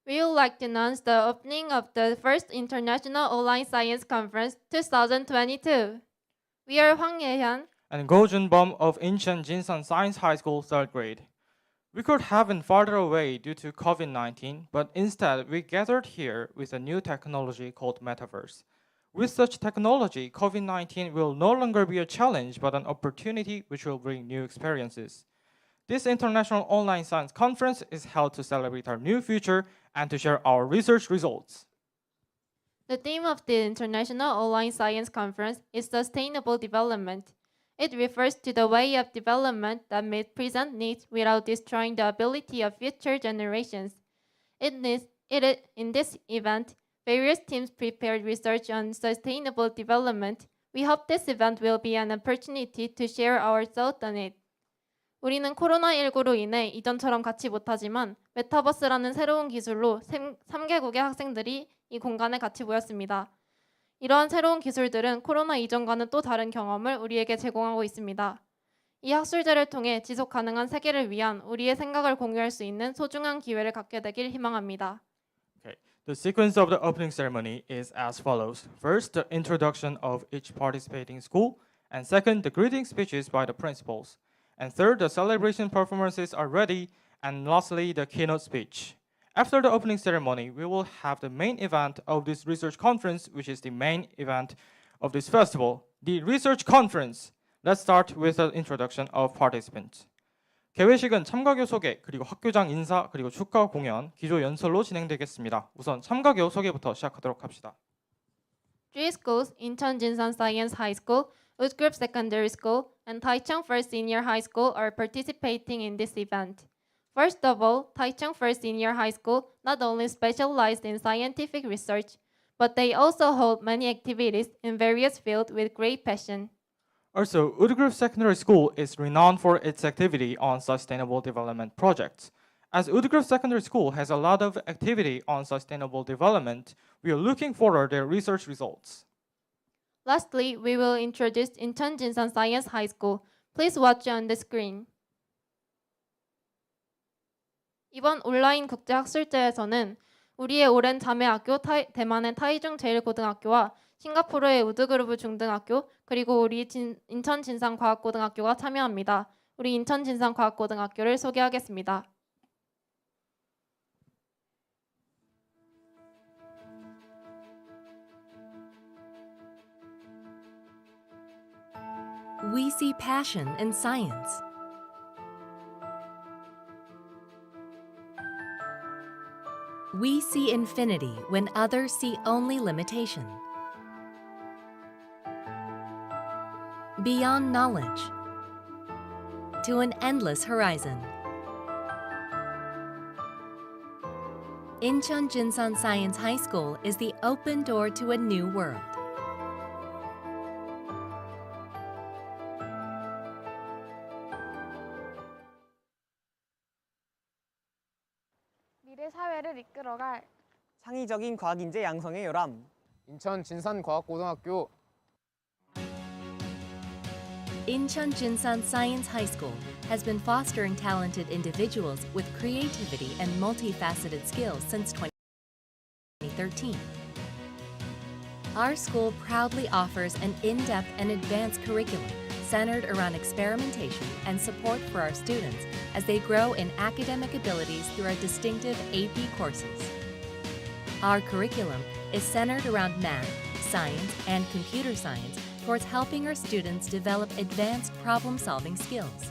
We would like to announce the opening of the first International Online Science Conference 2022. We are Hwang Ye-hyun and Go Junbom of Incheon Jinsan Science High School 3rd grade. We could have been farther away due to COVID-19, but instead we gathered here with a new technology called Metaverse. With such technology, COVID-19 will no longer be a challenge but an opportunity which will bring new experiences. This International Online Science Conference is held to celebrate our new future and to share our research results. The theme of the International Online Science Conference is Sustainable Development. It refers to the way of development that meets present needs without destroying the ability of future generations. In this event, various teams prepared research on sustainable development. We hope this event will be an opportunity to share our thoughts on it. 우리는 코로나19로 인해 이전처럼 같이 못하지만 메타버스라는 새로운 기술로 3개국의 학생들이 이 공간에 같이 모였습니다. 이러한 새로운 기술들은 코로나 이전과는 또 다른 경험을 우리에게 제공하고 있습니다. 이 학술제를 통해 지속 가능한 세계를 위한 우리의 생각을 공유할 수 있는 소중한 기회를 갖게 되길 희망합니다. Okay. The sequence of the opening ceremony is as follows. First, the introduction of each participating school, and second, the greeting speeches by the principals. And third, the celebration performances are ready, and lastly, the keynote speech. After the opening ceremony, we will have the main event of this research conference, which is the main event of this festival, the research conference. Let's start with the introduction of participants. 개회식은 참가교 소개, 그리고 학교장 인사, 그리고 축하 공연, 기조 연설로 진행되겠습니다. 우선 참가교 소개부터 시작하도록 합시다. Three schools, Incheon Jinsan Science High School, Woodgroup Secondary School, and Taichung First Senior High School are participating in this event. First of all, Taichung First Senior High School not only specialized in scientific research, but they also hold many activities in various fields with great passion. Also, Woodgroup Secondary School is renowned for its activity on sustainable development projects. As Woodgroup Secondary School has a lot of activity on sustainable development, we are looking forward to their research results. Lastly, we will introduce Incheon Jinsan Science High School. Please watch on the screen. 이번 온라인 국제학술제에서는 우리의 오랜 자매학교 대만의 타이중 제1고등학교와 싱가포르의 우드그루브 중등학교 그리고 우리 인천 진산과학고등학교가 참여합니다. 우리 인천 진산과학고등학교를 소개하겠습니다. We see passion in science. We see infinity when others see only limitation. Beyond knowledge, to an endless horizon. Incheon Jinsan Science High School is the open door to a new world. 미래 사회를 이끌어갈 창의적인 과학인재 양성의 요람. 인천 진산과학고등학교. Incheon Jinsan Science High School has been fostering talented individuals with creativity and multifaceted skills since 2013. Our school proudly offers an in-depth and advanced curriculum centered around experimentation and support for our students as they grow in academic abilities through our distinctive AP courses. Our curriculum is centered around math, science, and computer science towards helping our students develop advanced problem-solving skills.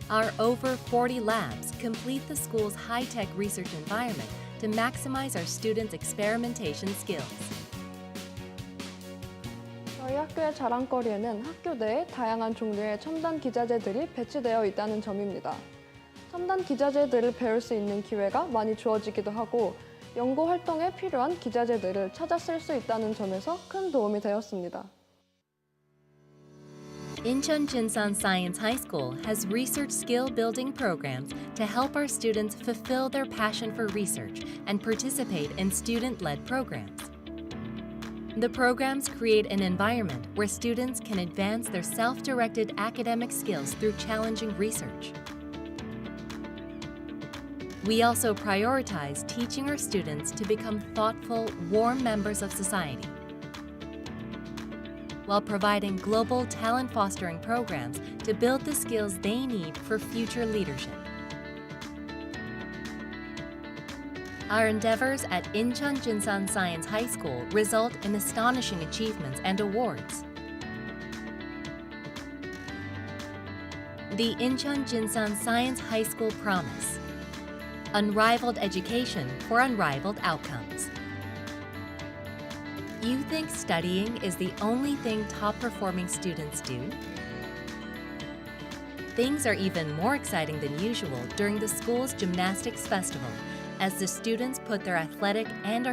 Our over 40 labs complete the school's high-tech research environment to maximize our students' experimentation skills. 저희 학교의 자랑거리에는 학교 내에 다양한 종류의 첨단 기자재들이 배치되어 있다는 점입니다. 첨단 기자재들을 배울 수 있는 기회가 많이 주어지기도 하고 연구 활동에 필요한 기자재들을 찾아 쓸 수 있다는 점에서 큰 도움이 되었습니다. Incheon Jinsan Science High School has research skill building programs to help our students fulfill their passion for research and participate in student-led programs. The programs create an environment where students can advance their self-directed academic skills through challenging research. We also prioritize teaching our students to become thoughtful, warm members of society, while providing global talent fostering programs to build the skills they need for future leadership. Our endeavors at Incheon Jinsan Science High School result in astonishing achievements and awards. The Incheon Jinsan Science High School Promise: unrivaled education for unrivaled outcomes. You think studying is the only thing top-performing students do? Things are even more exciting than usual during the school's gymnastics festival, as the students put their athletic and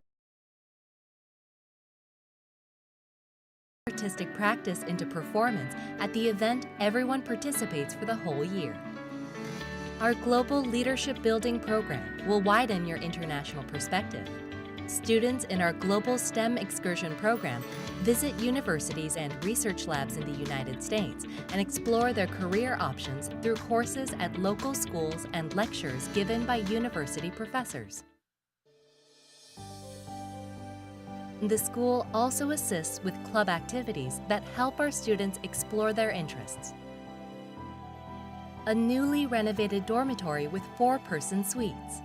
artistic practice into performance at the event. Everyone participates for the whole year. Our global leadership building program will widen your international perspective. Students in our Global STEM Excursion program visit universities and research labs in the United States and explore their career options through courses at local schools and lectures given by university professors. The school also assists with club activities that help our students explore their interests. A newly renovated dormitory with 4-person suites,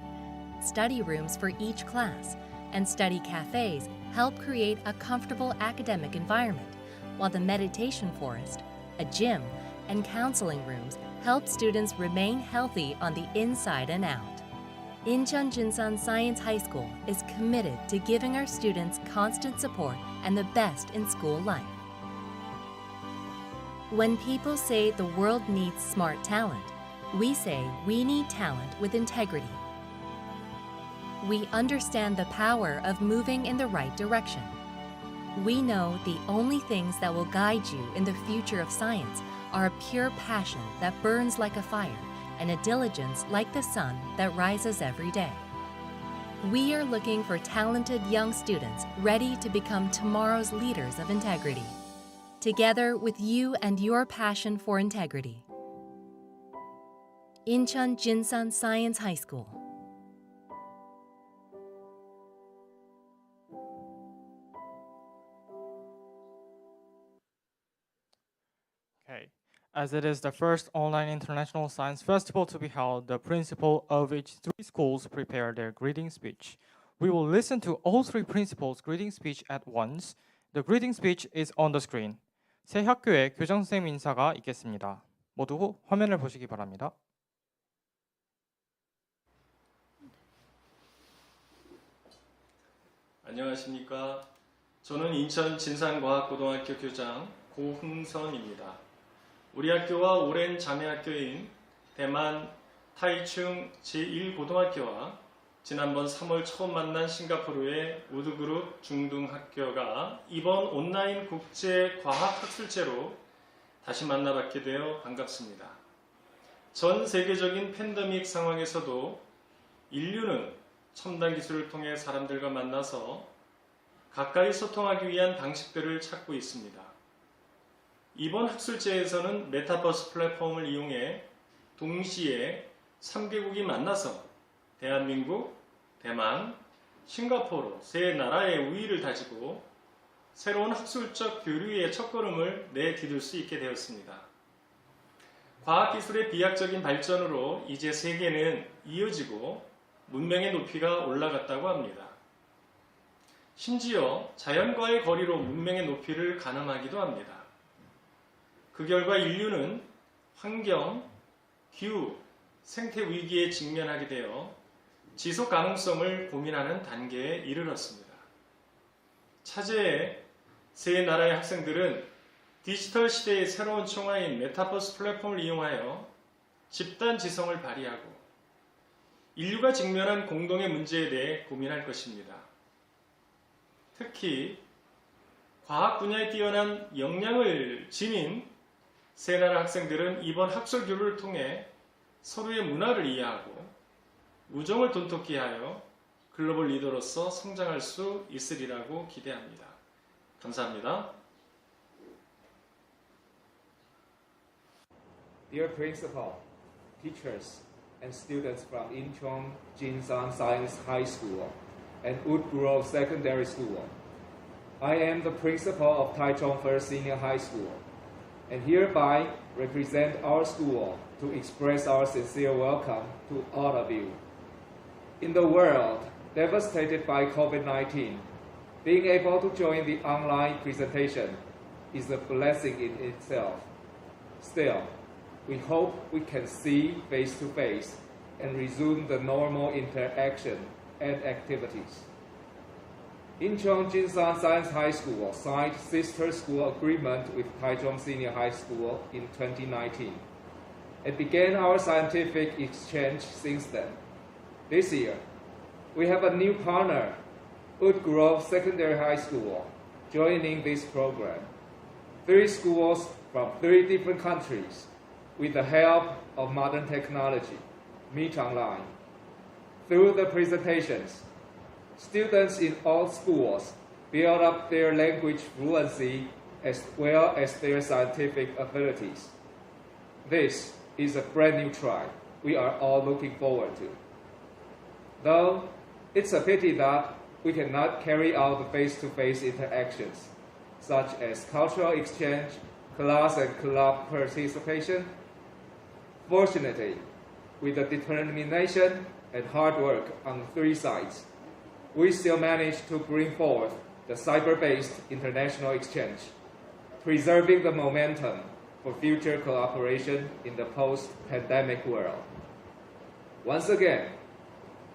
study rooms for each class, and study cafes help create a comfortable academic environment, while the meditation forest, a gym, and counseling rooms help students remain healthy on the inside and out. Incheon Jinsan Science High School is committed to giving our students constant support and the best in school life. When people say the world needs smart talent, we say we need talent with integrity. We understand the power of moving in the right direction. We know the only things that will guide you in the future of science are a pure passion that burns like a fire and a diligence like the sun that rises every day. We are looking for talented young students ready to become tomorrow's leaders of integrity. Together with you and your passion for integrity. Incheon Jinsan Science High School. Okay. As it is the first online international science festival to be held, the principal of each three schools prepare their greeting speech. We will listen to all three principals' greeting speech at once. The greeting speech is on the screen. 세 학교의 교장선생님 인사가 있겠습니다. 모두 화면을 보시기 바랍니다. 안녕하십니까. 저는 인천 진산과학고등학교 교장 고흥선입니다. 우리 학교와 오랜 자매학교인 대만 타이충 제1고등학교와 지난번 3월 처음 만난 싱가포르의 우드그룹 중등학교가 이번 온라인 국제과학학술제로 다시 만나뵙게 되어 반갑습니다. 전 세계적인 팬데믹 상황에서도 인류는 첨단 기술을 통해 사람들과 만나서 가까이 소통하기 위한 방식들을 찾고 있습니다. 이번 학술제에서는 메타버스 플랫폼을 이용해 동시에 3개국이 만나서 대한민국, 대만, 싱가포르 세 나라의 우위를 다지고 새로운 학술적 교류의 첫걸음을 내디딜 수 있게 되었습니다. 과학기술의 비약적인 발전으로 이제 세계는 이어지고 문명의 높이가 올라갔다고 합니다. 심지어 자연과의 거리로 문명의 높이를 가늠하기도 합니다. 그 결과 인류는 환경, 기후, 생태 위기에 직면하게 되어 지속 가능성을 고민하는 단계에 이르렀습니다. 차제에 세 나라의 학생들은 디지털 시대의 새로운 총화인 메타버스 플랫폼을 이용하여 집단 지성을 발휘하고 인류가 직면한 공동의 문제에 대해 고민할 것입니다. 특히 과학 분야에 뛰어난 역량을 지닌 세 나라 학생들은 이번 학술 교류를 통해 서로의 문화를 이해하고 우정을 돈독히 하여 글로벌 리더로서 성장할 수 있으리라고 기대합니다. 감사합니다. Dear Principal, teachers, and students from Incheon Jinsan Science High School and Woodgrove Secondary School. I am the principal of Taichung First Senior High School and hereby represent our school to express our sincere welcome to all of you. In the world devastated by COVID-19, being able to join the online presentation is a blessing in itself. Still, we hope we can see face-to-face and resume the normal interaction and activities. Incheon Jinsan Science High School signed sister school agreement with Taichung Senior High School in 2019 and began our scientific exchange since then. This year, we have a new partner, Woodgrove Secondary High School, joining this program. 3 schools from 3 different countries with the help of modern technology meet online. Through the presentations, students in all schools build up their language fluency as well as their scientific abilities. This is a brand new try we are all looking forward to. Though it's a pity that we cannot carry out the face-to-face interactions, such as cultural exchange, class and club participation. Fortunately, with the determination and hard work on 3 sides, we still managed to bring forth the cyber-based international exchange, preserving the momentum for future cooperation in the post-pandemic world. Once again,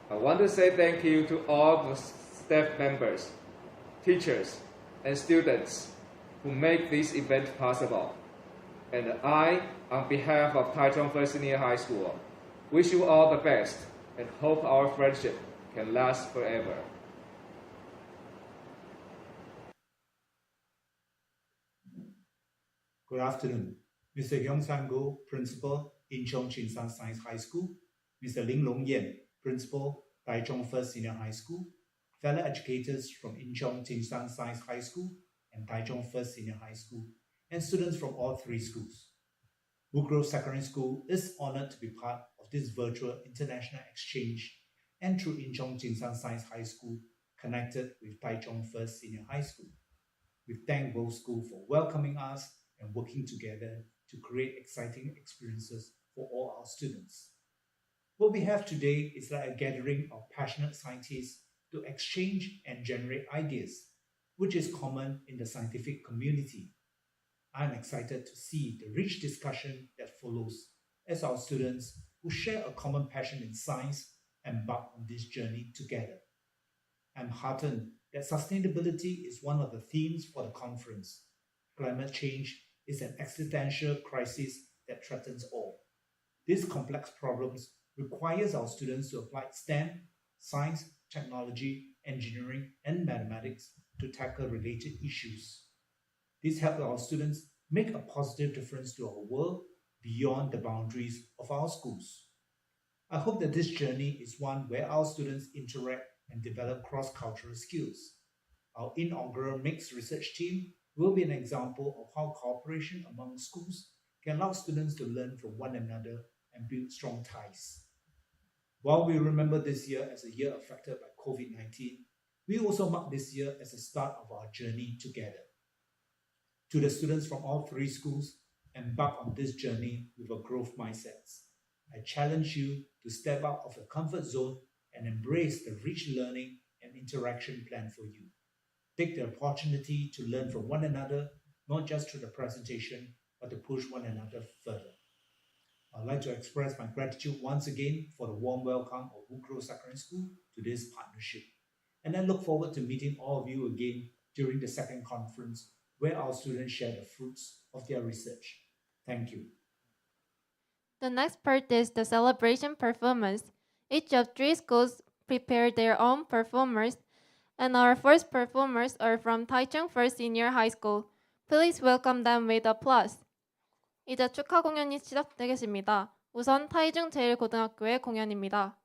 I want to say thank you to all the staff members, teachers, and students who make this event possible. And I, on behalf of Taichung First Senior High School, wish you all the best and hope our friendship can last forever. Good afternoon. Mr. Hyung Sang-go, Principal, Incheon Jinsan Science High School, Mr. Ling Long Yen, Principal, Taichung First Senior High School, fellow educators from Incheon Jinsan Science High School and Taichung First Senior High School, and students from all three schools. Woodgrove Secondary School is honored to be part of this virtual international exchange and through Incheon Jinsan Science High School connected with Taichung First Senior High School. We thank both schools for welcoming us and working together to create exciting experiences for all our students. What we have today is like a gathering of passionate scientists to exchange and generate ideas, which is common in the scientific community. I'm excited to see the rich discussion that follows as our students who share a common passion in science embark on this journey together. I'm heartened that sustainability is one of the themes for the conference. Climate change is an existential crisis that threatens all. These complex problems requires our students to apply STEM, science, technology, engineering, and mathematics to tackle related issues. This helps our students make a positive difference to our world beyond the boundaries of our schools. I hope that this journey is one where our students interact and develop cross-cultural skills. Our inaugural mixed research team will be an example of how cooperation among schools can allow students to learn from one another and build strong ties. While we remember this year as a year affected by COVID-19, we also mark this year as the start of our journey together. To the students from all three schools, embark on this journey with a growth mindset. I challenge you to step out of your comfort zone and embrace the rich learning and interaction planned for you. Take the opportunity to learn from one another, not just through the presentation, but to push one another further. I'd like to express my gratitude once again for the warm welcome of Woodgrove Secondary School to this partnership. And I look forward to meeting all of you again during the second conference where our students share the fruits of their research. Thank you. The next part is the celebration performance. Each of three schools prepared their own performers, and our first performers are from Taichung First Senior High School. Please welcome them with applause. 이제 축하 공연이 시작되겠습니다. 우선 타이중 제1고등학교의 공연입니다.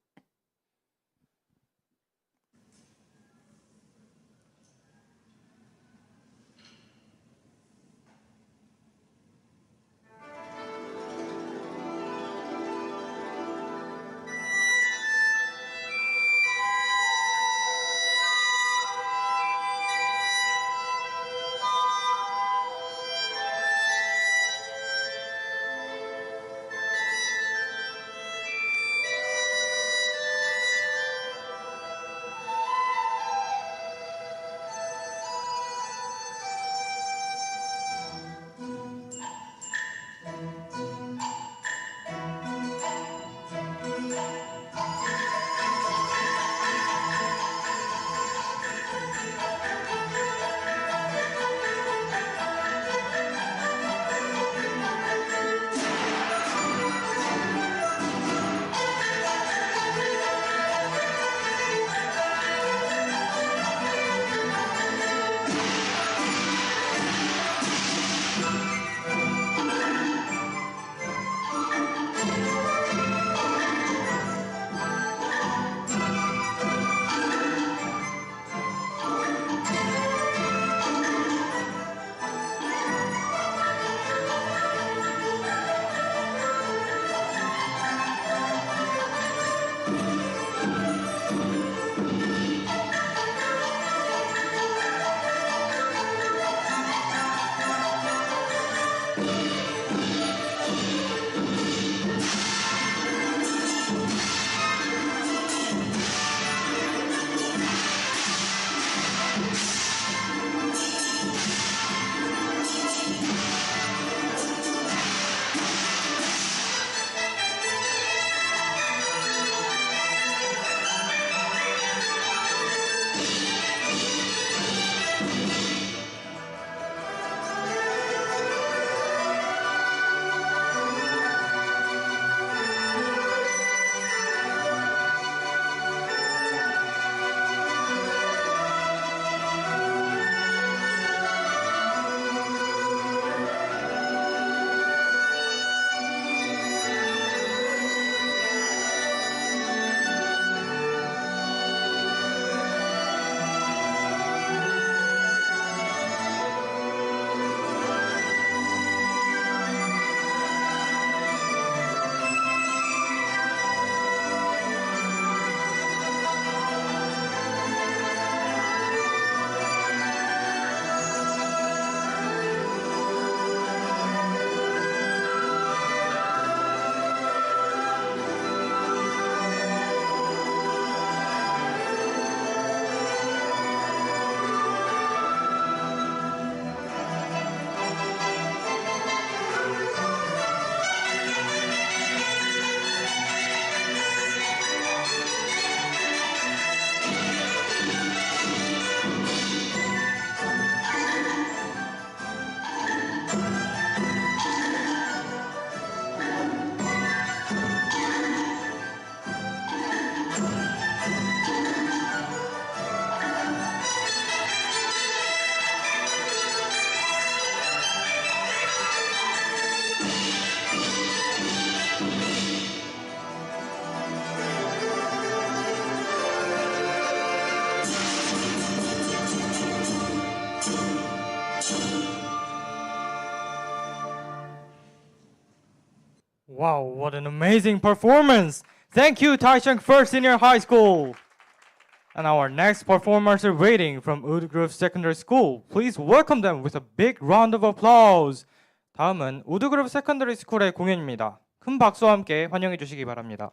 Wow, what an amazing performance! Thank you, Taichung First Senior High School! And our next performers are waiting from Woodgrove Secondary School. Please welcome them with a big round of applause. 다음은 우드그룹 세컨더리 스쿨의 공연입니다. 큰 박수와 함께 환영해 주시기 바랍니다.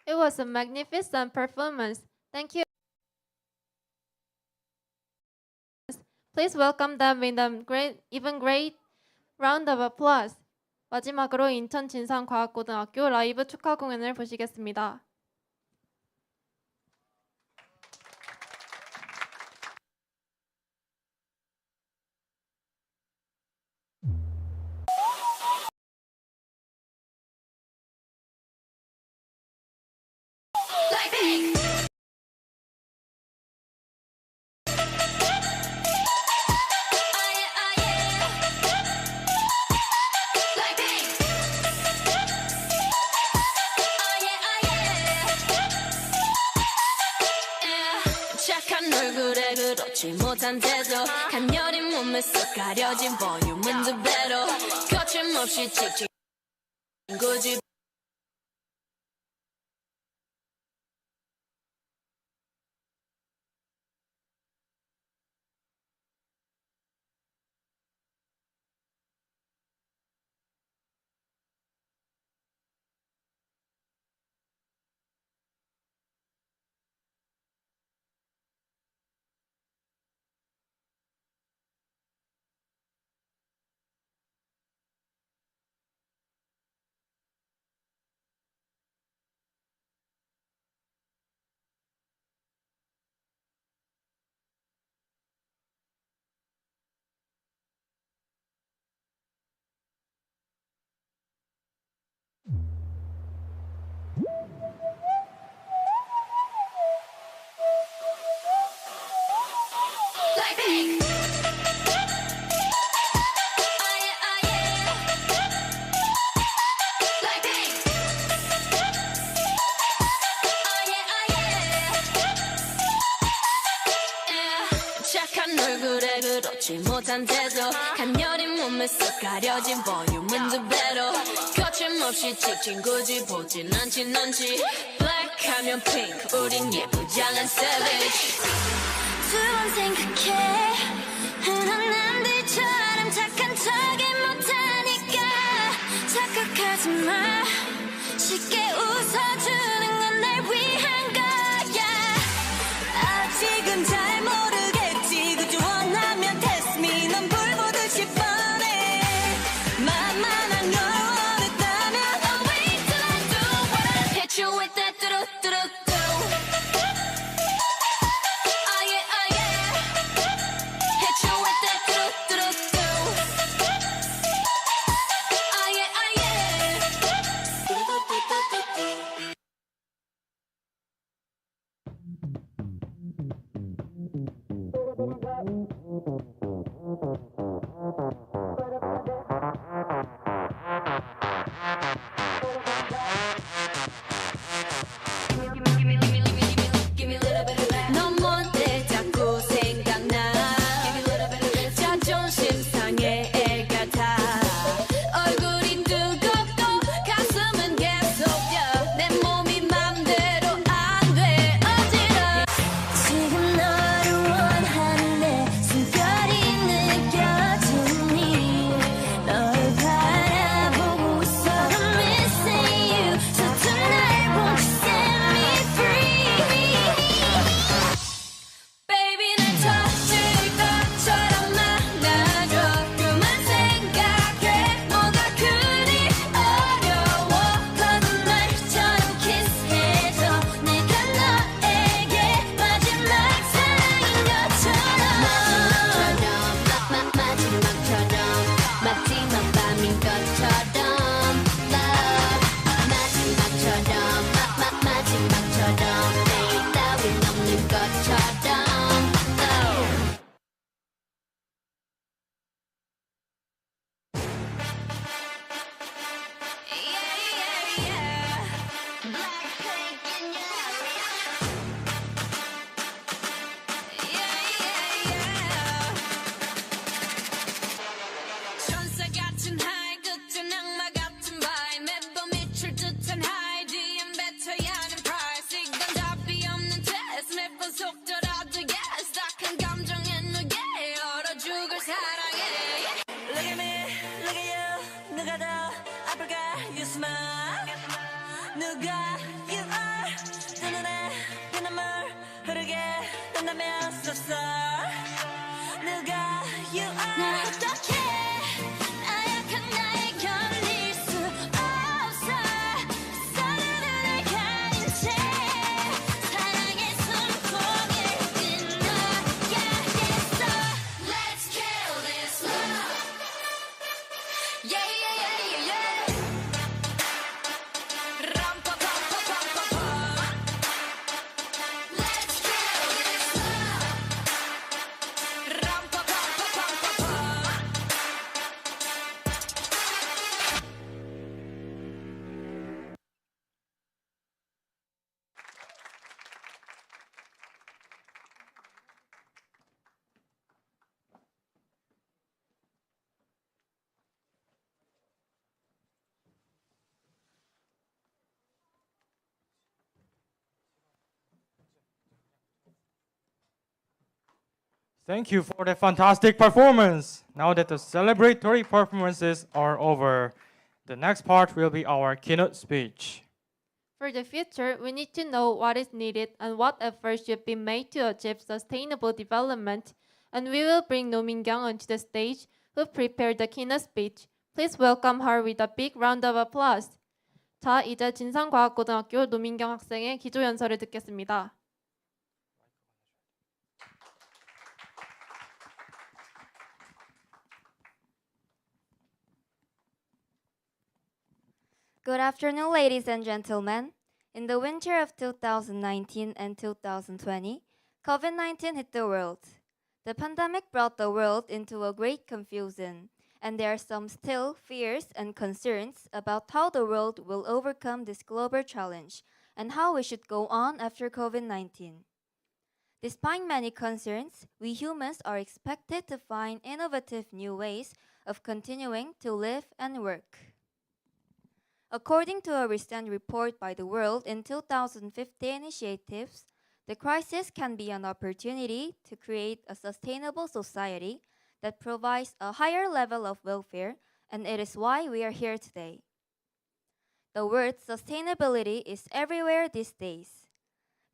It was a magnificent performance. Thank you. Please welcome them with a great round of applause. 마지막으로 인천 진산과학고등학교 라이브 축하 공연을 보시겠습니다. 그렇지 못한 태도 간녀린 몸에 쏙 가려진 볼륨은 두 배로 거침없이 찍찍 굳이 착한 얼굴에 그렇지 못한 태도 간녀린 몸에 쏙 가려진 볼륨은 두 배로 거침없이 찍힌 굳이 보진 않지 블랙하면 핑크 우린 예쁘장한 savage 두 번 생각해 흔한 남들처럼 착한 척이 못하니까 착각하지 마 쉽게 웃어주는 건 날 위한 거야 아직은 잘 모르겠지 그저 원하면 test me 넌 불보듯이 뻔해 만만한 걸 원했다면 I'll wait till I do what I hit you with that 뚜루뚜루뚜 Oh yeah, oh yeah Hit you with that 뚜루뚜루뚜 Oh yeah, oh yeah 넌 뭔데 자꾸 생각나 자존심 상해 애 같아 얼굴이 뜨겁고 가슴은 계속 뛰어 내 몸이 맘대로 안 돼 어지러워 지금 너를 원하는데 숨결이 느껴지니 널 바라보고 있어 I'm missing you So tonight won't you set me free Baby 날 터질 것처럼 만나줘 그만 생각해 뭐가 그리 어려워 거짓말처럼 키스해줘 내가 너에게 마지막 사랑인 것처럼 마지막 밤인 것처럼 Love 마지막처럼 마지막처럼 내일 따윈 없는 것처럼 Love 천사 같은 하이 끝은 악마 같은 바이 매번 미칠 듯한 하이 뒤엔 뱉어야 하는 price 이건 답이 없는 test 매번 속더라도 yes 딱한 감정에 누게 얼어 죽을 사랑해 Look at me, look at you 누가 더 아플까 you smile 누가 you are 내 눈에 피눈물 흐르게 된다면 so sorry 누가 you are 날 어떡해 나약한 나에 견딜 수 없어 서로를 가린 채 사랑의 숨통에 끝나야겠어 Let's kill this love Yeah yeah yeah yeah 람파파파파파파 Let's kill this love 람파파파파파파 Thank you for that fantastic performance. Now that the celebratory performances are over, the next part will be our keynote speech. For the future, we need to know what is needed and what efforts should be made to achieve sustainable development. And we will bring No Min-kyung onto the stage, who prepared the keynote speech. Please welcome her with a big round of applause. 자, 이제 진산과학고등학교 노민경 학생의 기조 연설을 듣겠습니다. Good afternoon, ladies and gentlemen. In the winter of 2019 and 2020, COVID-19 hit the world. The pandemic brought the world into a great confusion, and there are some still fears and concerns about how the world will overcome this global challenge and how we should go on after COVID-19. Despite many concerns, we humans are expected to find innovative new ways of continuing to live and work. According to a recent report by the World in 2050 initiatives, the crisis can be an opportunity to create a sustainable society that provides a higher level of welfare, and it is why we are here today. The word sustainability is everywhere these days.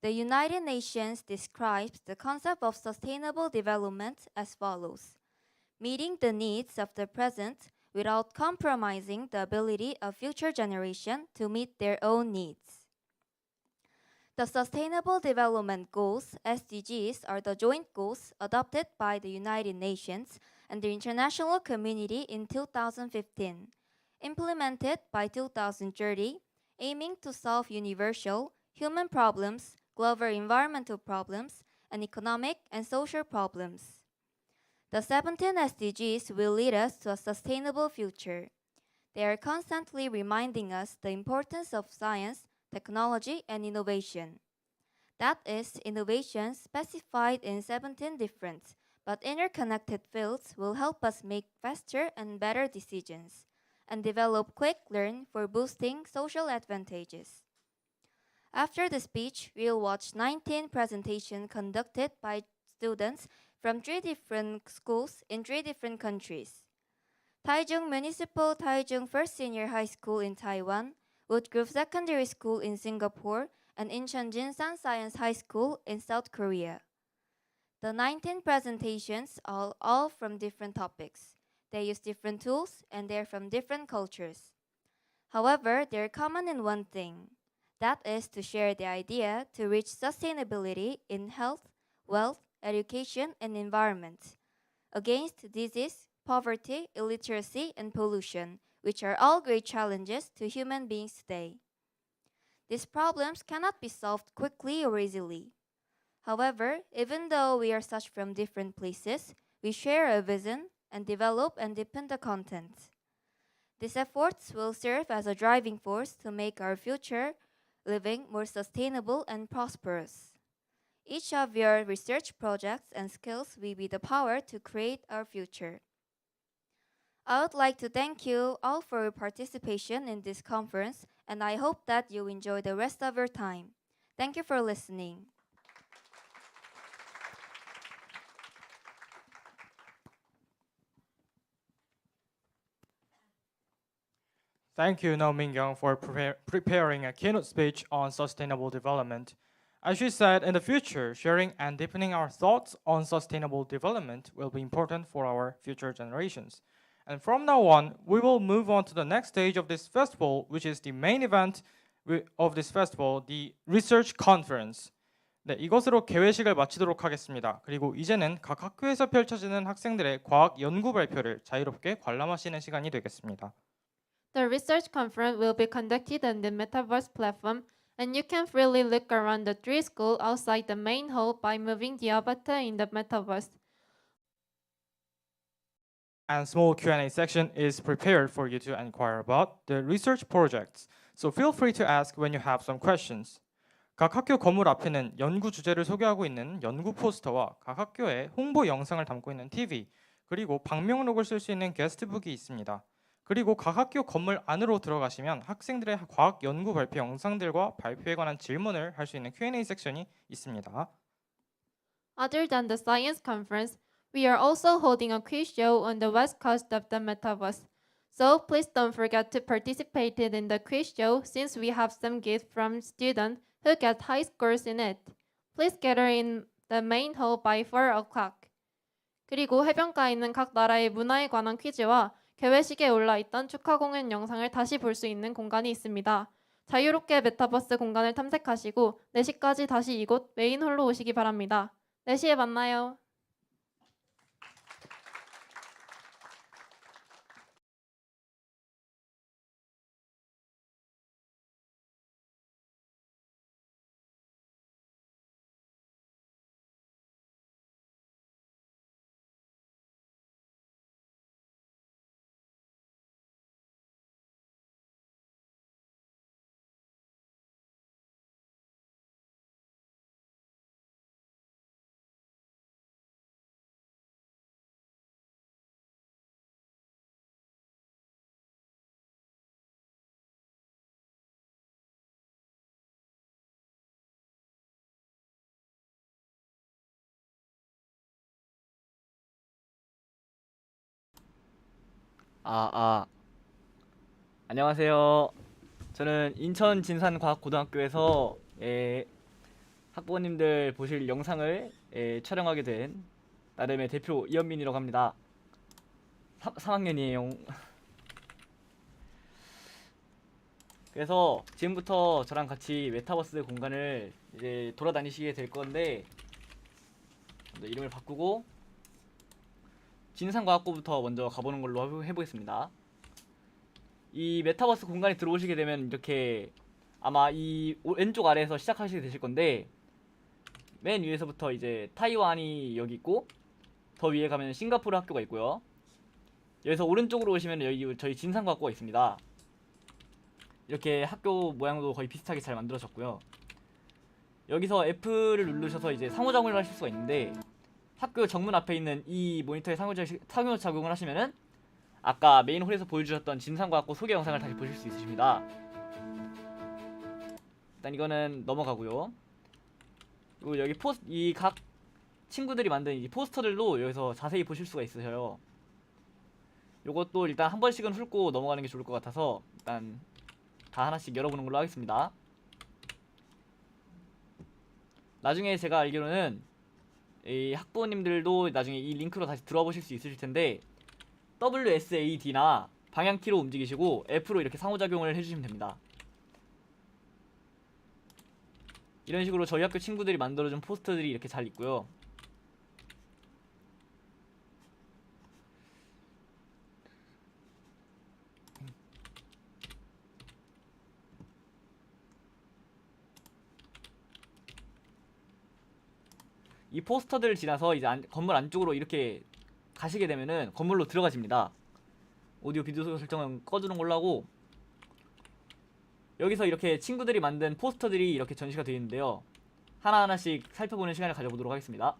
The United Nations describes the concept of sustainable development as follows: meeting the needs of the present without compromising the ability of future generations to meet their own needs. The Sustainable Development Goals, SDGs, are the joint goals adopted by the United Nations and the international community in 2015, implemented by 2030, aiming to solve universal human problems, global environmental problems, and economic and social problems. The 17 SDGs will lead us to a sustainable future. They are constantly reminding us the importance of science, technology, and innovation. That is, innovation specified in 17 different but interconnected fields will help us make faster and better decisions and develop quick learn for boosting social advantages. After the speech, we'll watch 19 presentations conducted by students from 3 different schools in 3 different countries. Taichung Municipal Taichung First Senior High School in Taiwan, Woodgrove Secondary School in Singapore, and Incheon Jinsan Science High School in South Korea. The 19 presentations are all from different topics. They use different tools and they're from different cultures. However, they're common in one thing. That is to share the idea to reach sustainability in health, wealth, education, and environment, against disease, poverty, illiteracy, and pollution, which are all great challenges to human beings today. These problems cannot be solved quickly or easily. However, even though we are such from different places, we share a vision and develop and deepen the content. These efforts will serve as a driving force to make our future living more sustainable and prosperous. Each of your research projects and skills will be the power to create our future. I would like to thank you all for your participation in this conference, and I hope that you enjoy the rest of your time. Thank you for listening. Thank you, No Min-kyung, for preparing a keynote speech on sustainable development. As she said, in the future, sharing and deepening our thoughts on sustainable development will be important for our future generations. And from now on, we will move on to the next stage of this festival, which is the main event of this festival, the Research Conference. 네, 이것으로 개회식을 마치도록 하겠습니다. 그리고 이제는 각 학교에서 펼쳐지는 학생들의 과학 연구 발표를 자유롭게 관람하시는 시간이 되겠습니다. The research conference will be conducted on the Metaverse platform, and you can freely look around the 3 schools outside the main hall by moving the avatar in the Metaverse. And small Q&A section is prepared for you to inquire about the research projects. So feel free to ask when you have some questions. 각 학교 건물 앞에는 연구 주제를 소개하고 있는 연구 포스터와 각 학교의 홍보 영상을 담고 있는 TV, 그리고 방명록을 쓸 수 있는 게스트북이 있습니다. 그리고 각 학교 건물 안으로 들어가시면 학생들의 과학 연구 발표 영상들과 발표에 관한 질문을 할 수 있는 Q&A 섹션이 있습니다. Other than the science conference, we are also holding a quiz show on the west coast of the metaverse. So please don't forget to participate in the quiz show since we have some gifts from students who get high scores in it. Please gather in the main hall by 4 o'clock. 그리고 해변가에 있는 각 나라의 문화에 관한 퀴즈와 개회식에 올라있던 축하 공연 영상을 다시 볼 수 있는 공간이 있습니다. 자유롭게 메타버스 공간을 탐색하시고 4시까지 다시 이곳 메인홀로 오시기 바랍니다. 4시에 만나요. 안녕하세요. 저는 인천 진산과학고등학교에서 학부모님들 보실 영상을 촬영하게 된 나름의 대표 이현민이라고 합니다. 3학년이에요. 그래서 지금부터 저랑 같이 메타버스 공간을 이제 돌아다니시게 될 건데, 먼저 이름을 바꾸고 진산과학고부터 먼저 가보는 걸로 해보겠습니다. 이 메타버스 공간에 들어오시게 되면 이렇게 아마 이 왼쪽 아래에서 시작하시게 되실 건데, 맨 위에서부터 이제 타이완이 여기 있고, 더 위에 가면 싱가포르 학교가 있고요. 여기서 오른쪽으로 오시면 여기 저희 진산과학고가 있습니다. 이렇게 학교 모양도 거의 비슷하게 잘 만들어졌고요. 여기서 F를 누르셔서 이제 상호작용을 하실 수가 있는데, 학교 정문 앞에 있는 이 모니터에 상호작용을 하시면은 아까 메인 홀에서 보여주셨던 진산과학고 소개 영상을 다시 보실 수 있으십니다. 일단 이거는 넘어가고요. 그리고 여기 이 각 친구들이 만든 이 포스터들도 여기서 자세히 보실 수가 있으셔요. 요것도 일단 한 번씩은 훑고 넘어가는 게 좋을 것 같아서 일단 다 하나씩 열어보는 걸로 하겠습니다. 나중에 제가 알기로는 이 학부모님들도 나중에 이 링크로 다시 들어와 보실 수 있으실 텐데, WSAD나 방향키로 움직이시고 F로 이렇게 상호작용을 해주시면 됩니다. 이런 식으로 저희 학교 친구들이 만들어준 포스터들이 이렇게 잘 있고요. 이 포스터들을 지나서 이제 건물 안쪽으로 이렇게 가시게 되면은 건물로 들어가집니다. 오디오 비디오 설정은 꺼주는 걸로 하고, 여기서 이렇게 친구들이 만든 포스터들이 이렇게 전시가 되어 있는데요. 하나하나씩 살펴보는 시간을 가져보도록 하겠습니다.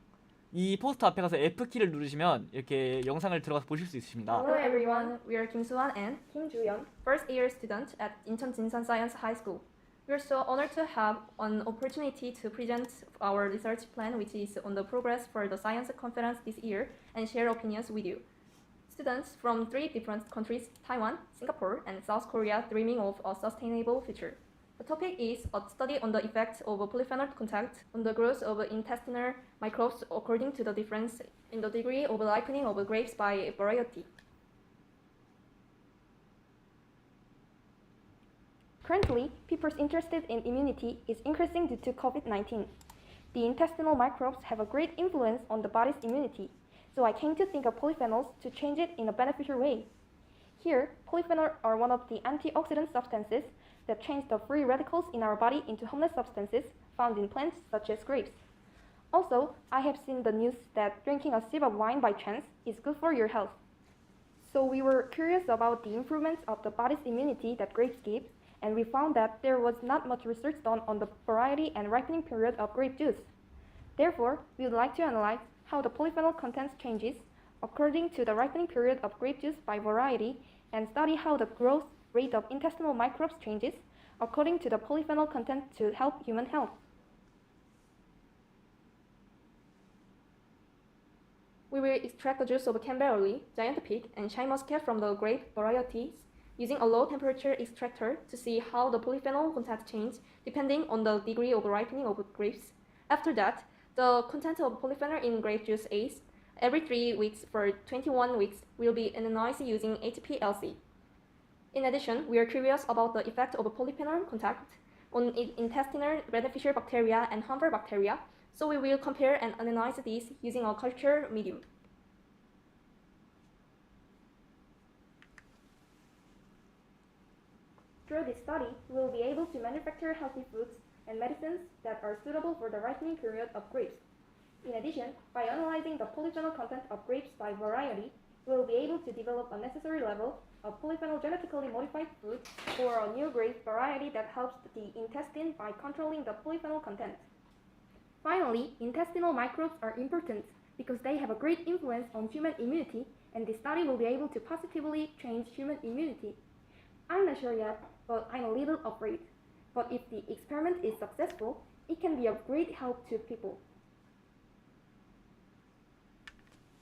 이 포스터 앞에 가서 F키를 누르시면 이렇게 영상을 들어가서 보실 수 있으십니다. Hello everyone, we are Kim Soo-han and Kim Joo-yeon, first year student at Incheon Jinsan Science High School. We are so honored to have an opportunity to present our research plan, which is on the progress for the science conference this year, and share opinions with you. Students from 3 different countries, Taiwan, Singapore, and South Korea, dreaming of a sustainable future. The topic is a study on the effects of polyphenol contact on the growth of intestinal microbes according to the difference in the degree of ripening of grapes by variety. Currently, people's interest in immunity is increasing due to COVID-19. The intestinal microbes have a great influence on the body's immunity, so I came to think of polyphenols to change it in a beneficial way. Here, polyphenols are one of the antioxidant substances that change the free radicals in our body into harmless substances found in plants such as grapes. Also, I have seen the news that drinking a sip of wine by chance is good for your health. So we were curious about the improvements of the body's immunity that grapes give, and we found that there was not much research done on the variety and ripening period of grape juice. Therefore, we would like to analyze how the polyphenol content changes according to the ripening period of grape juice by variety, and study how the growth rate of intestinal microbes changes according to the polyphenol content to help human health. We will extract the juice of canberra, giant peach, and shine muscat from the grape varieties using a low temperature extractor to see how the polyphenol content changes depending on the degree of ripening of grapes. After that, the content of polyphenol in grape juice aged every 3 weeks for 21 weeks will be analyzed using HPLC. In addition, we are curious about the effect of polyphenol contact on intestinal beneficial bacteria and harmful bacteria, so we will compare and analyze these using a culture medium. Through this study, we will be able to manufacture healthy foods and medicines that are suitable for the ripening period of grapes. In addition, by analyzing the polyphenol content of grapes by variety, we will be able to develop a necessary level of polyphenol genetically modified food or a new grape variety that helps the intestine by controlling the polyphenol content. Finally, intestinal microbes are important because they have a great influence on human immunity, and this study will be able to positively change human immunity. I'm not sure yet, but I'm a little afraid. But if the experiment is successful, it can be of great help to people.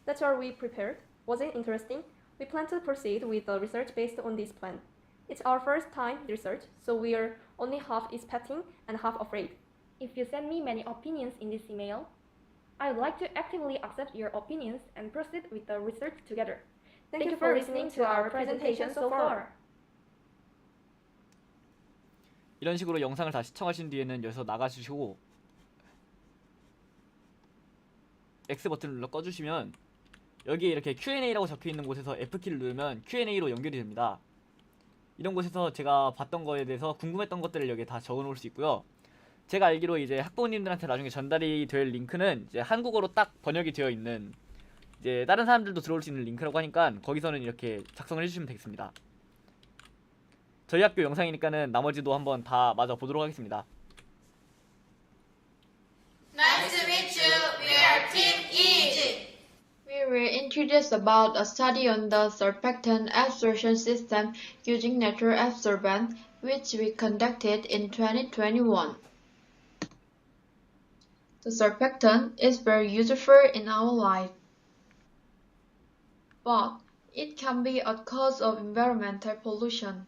That's all we prepared. Was it interesting? We plan to proceed with the research based on this plan. It's our first time research, so we are only half expecting and half afraid. If you send me many opinions in this email, I would like to actively accept your opinions and proceed with the research together. Thank you for listening to our presentation so far. 이런 식으로 영상을 다 시청하신 뒤에는 여기서 나가주시고 X 버튼을 눌러 꺼주시면 여기에 이렇게 Q&A라고 적혀있는 곳에서 F키를 누르면 Q&A로 연결이 됩니다. 이런 곳에서 제가 봤던 거에 대해서 궁금했던 것들을 여기에 다 적어놓을 수 있고요. 제가 알기로 이제 학부모님들한테 나중에 전달이 될 링크는 이제 한국어로 딱 번역이 되어 있는 이제 다른 사람들도 들어올 수 있는 링크라고 하니까 거기서는 이렇게 작성을 해주시면 되겠습니다. 저희 학교 영상이니까는 나머지도 한번 다 마저 보도록 하겠습니다. Nice to meet you. We are Team E. We will introduce about a study on the surfactant absorption system using natural absorbent, which we conducted in 2021. The surfactant is very useful in our life, but it can be a cause of environmental pollution.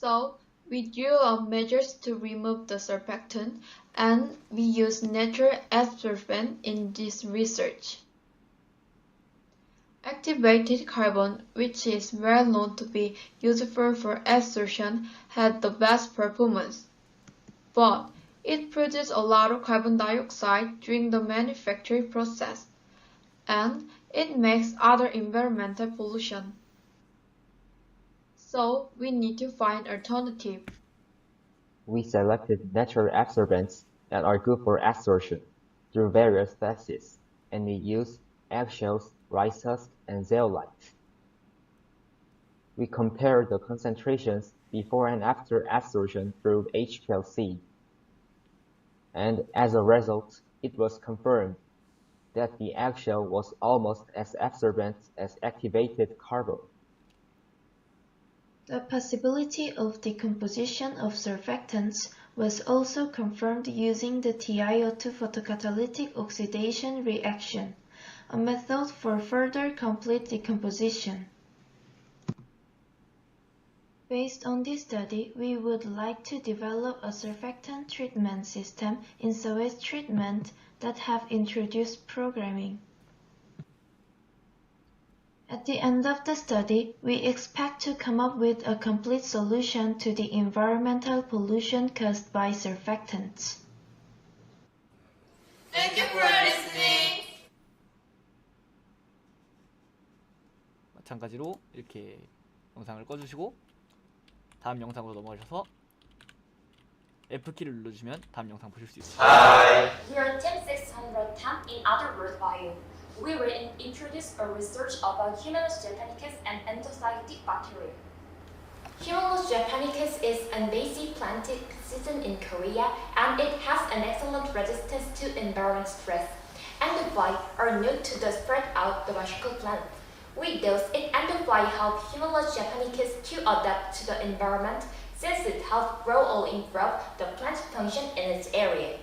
So, we drew up measures to remove the surfactant, and we use natural absorbent in this research. Activated carbon, which is well known to be useful for absorption, had the best performance, but it produces a lot of carbon dioxide during the manufacturing process, and it makes other environmental pollution. So, we need to find alternative. We selected natural absorbents that are good for absorption through various phases, and we use eggshells, rice husk, and zeolite. We compared the concentrations before and after absorption through HPLC. And as a result, it was confirmed that the eggshell was almost as absorbent as activated carbon. The possibility of decomposition of surfactants was also confirmed using the TiO2 photocatalytic oxidation reaction, a method for further complete decomposition. Based on this study, we would like to develop a surfactant treatment system in sewage treatment that have introduced programming. At the end of the study, we expect to come up with a complete solution to the environmental pollution caused by surfactants. Thank you for listening. 마찬가지로 이렇게 영상을 꺼주시고 다음 영상으로 넘어가셔서 F키를 눌러주시면 다음 영상 보실 수 있습니다. We are Team 610 in other words bio. We will introduce a research about Humulus japonicus and endocytic bacteria. Humulus japonicus is an invasive plant season in Korea, and it has an excellent resistance to environment stress. Endophyte are known to the spread out the magical plant. With those, it endophyte help Humulus japonicus to adapt to the environment, since it helps grow or improve the plant function in its area.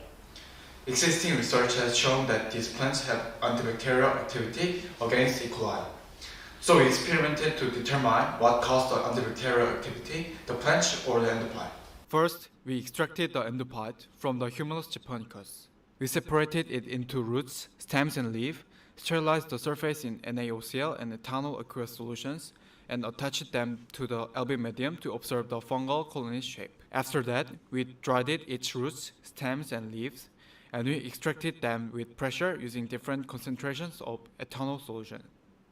Existing research has shown that these plants have antibacterial activity against E. coli. So we experimented to determine what caused the antibacterial activity, the plant or the endophyte. First, we extracted the endophyte from the Humulus japonicus. We separated it into roots, stems, and leaf, sterilized the surface in NaOCl and ethanol aqueous solutions, and attached them to the LB medium to observe the fungal colony shape. After that, we dried its roots, stems, and leaves, and we extracted them with pressure using different concentrations of ethanol solution.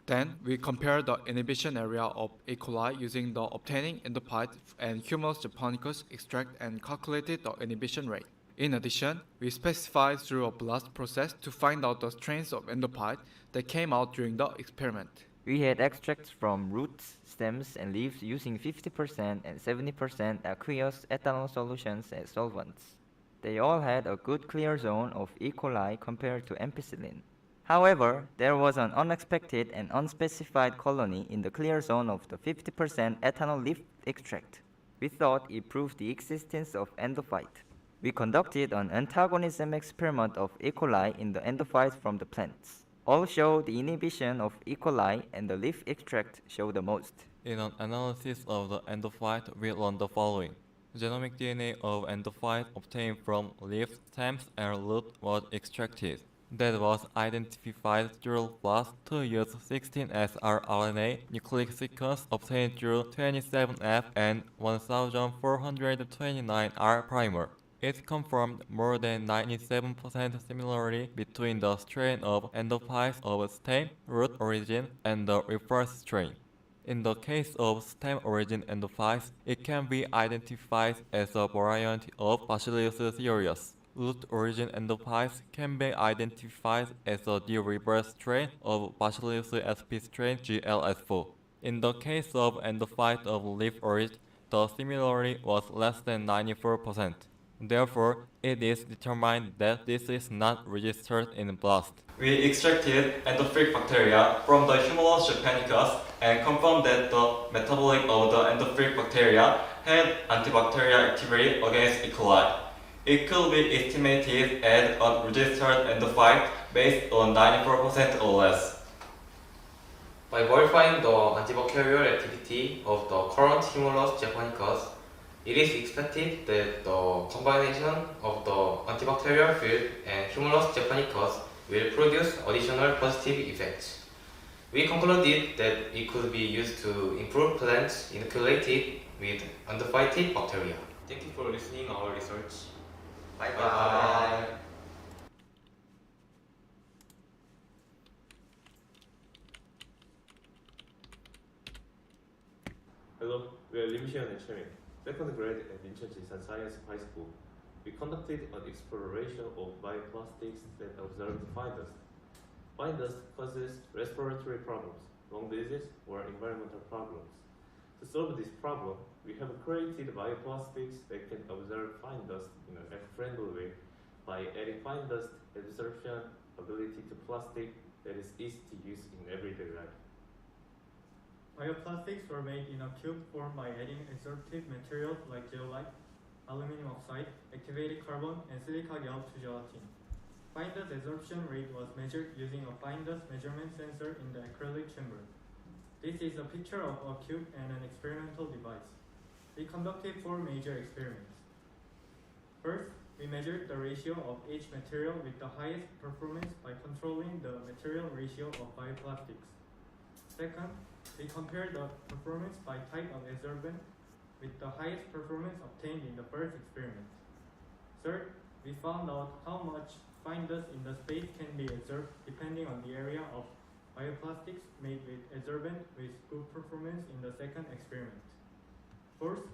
Then, we compared the inhibition area of E. coli using the obtaining endophyte and Humulus japonicus extract and calculated the inhibition rate. In addition, we specified through a blast process to find out the strains of endophyte that came out during the experiment. We had extracts from roots, stems, and leaves using 50% and 70% aqueous ethanol solutions as solvents. They all had a good clear zone of E. coli compared to ampicillin. However, there was an unexpected and unspecified colony in the clear zone of the 50% ethanol leaf extract. We thought it proved the existence of endophyte. We conducted an antagonism experiment of E. coli in the endophytes from the plants. All show the inhibition of E. coli and the leaf extract show the most. In an analysis of the endophyte, we learned the following. Genomic DNA of endophyte obtained from leaf, stems, and root was extracted. That was identified through blast to use 16S rRNA nucleic sequence obtained through 27F and 1429R primer. It confirmed more than 97% similarity between the strain of endophytes of stem, root origin, and the reverse strain. In the case of stem origin endophytes, it can be identified as a variant of Bacillus cereus. Root origin endophytes can be identified as the reverse strain of Bacillus sp strain GLS4. In the case of endophyte of leaf origin, the similarity was less than 94%. Therefore, it is determined that this is not registered in blast. We extracted endophilic bacteria from the Humulus japonicus and confirmed that the metabolite of the endophilic bacteria had antibacterial activity against E. coli. It could be estimated as a registered endophyte based on 94% or less. By verifying the antibacterial activity of the current Humulus japonicus, it is expected that the combination of the antibacterial field and Humulus japonicus will produce additional positive effects. We concluded that it could be used to improve plants inoculated with endophytic bacteria. Thank you for listening to our research. Bye-bye. Hello, we are Lim Xian and Chemin, second grade at Incheon Jinsan Science High School. We conducted an exploration of bioplastics that observed fine dust. Fine dust causes respiratory problems, lung disease, or environmental problems. To solve this problem, we have created bioplastics that can observe fine dust in an eco-friendly way by adding fine dust absorption ability to plastic that is easy to use in everyday life. Bioplastics were made in a cube form by adding adsorptive materials like zeolite, aluminum oxide, activated carbon, and silica gel to gelatin. Fine dust adsorption rate was measured using a fine dust measurement sensor in the acrylic chamber. This is a picture of a cube and an experimental device. We conducted 4 major experiments. First, we measured the ratio of each material with the highest performance by controlling the material ratio of bioplastics. Second, we compared the performance by type of adsorbent with the highest performance obtained in the first experiment. Third, we found out how much fine dust in the space can be adsorbed depending on the area of bioplastics made with adsorbent with good performance in the second experiment. Fourth,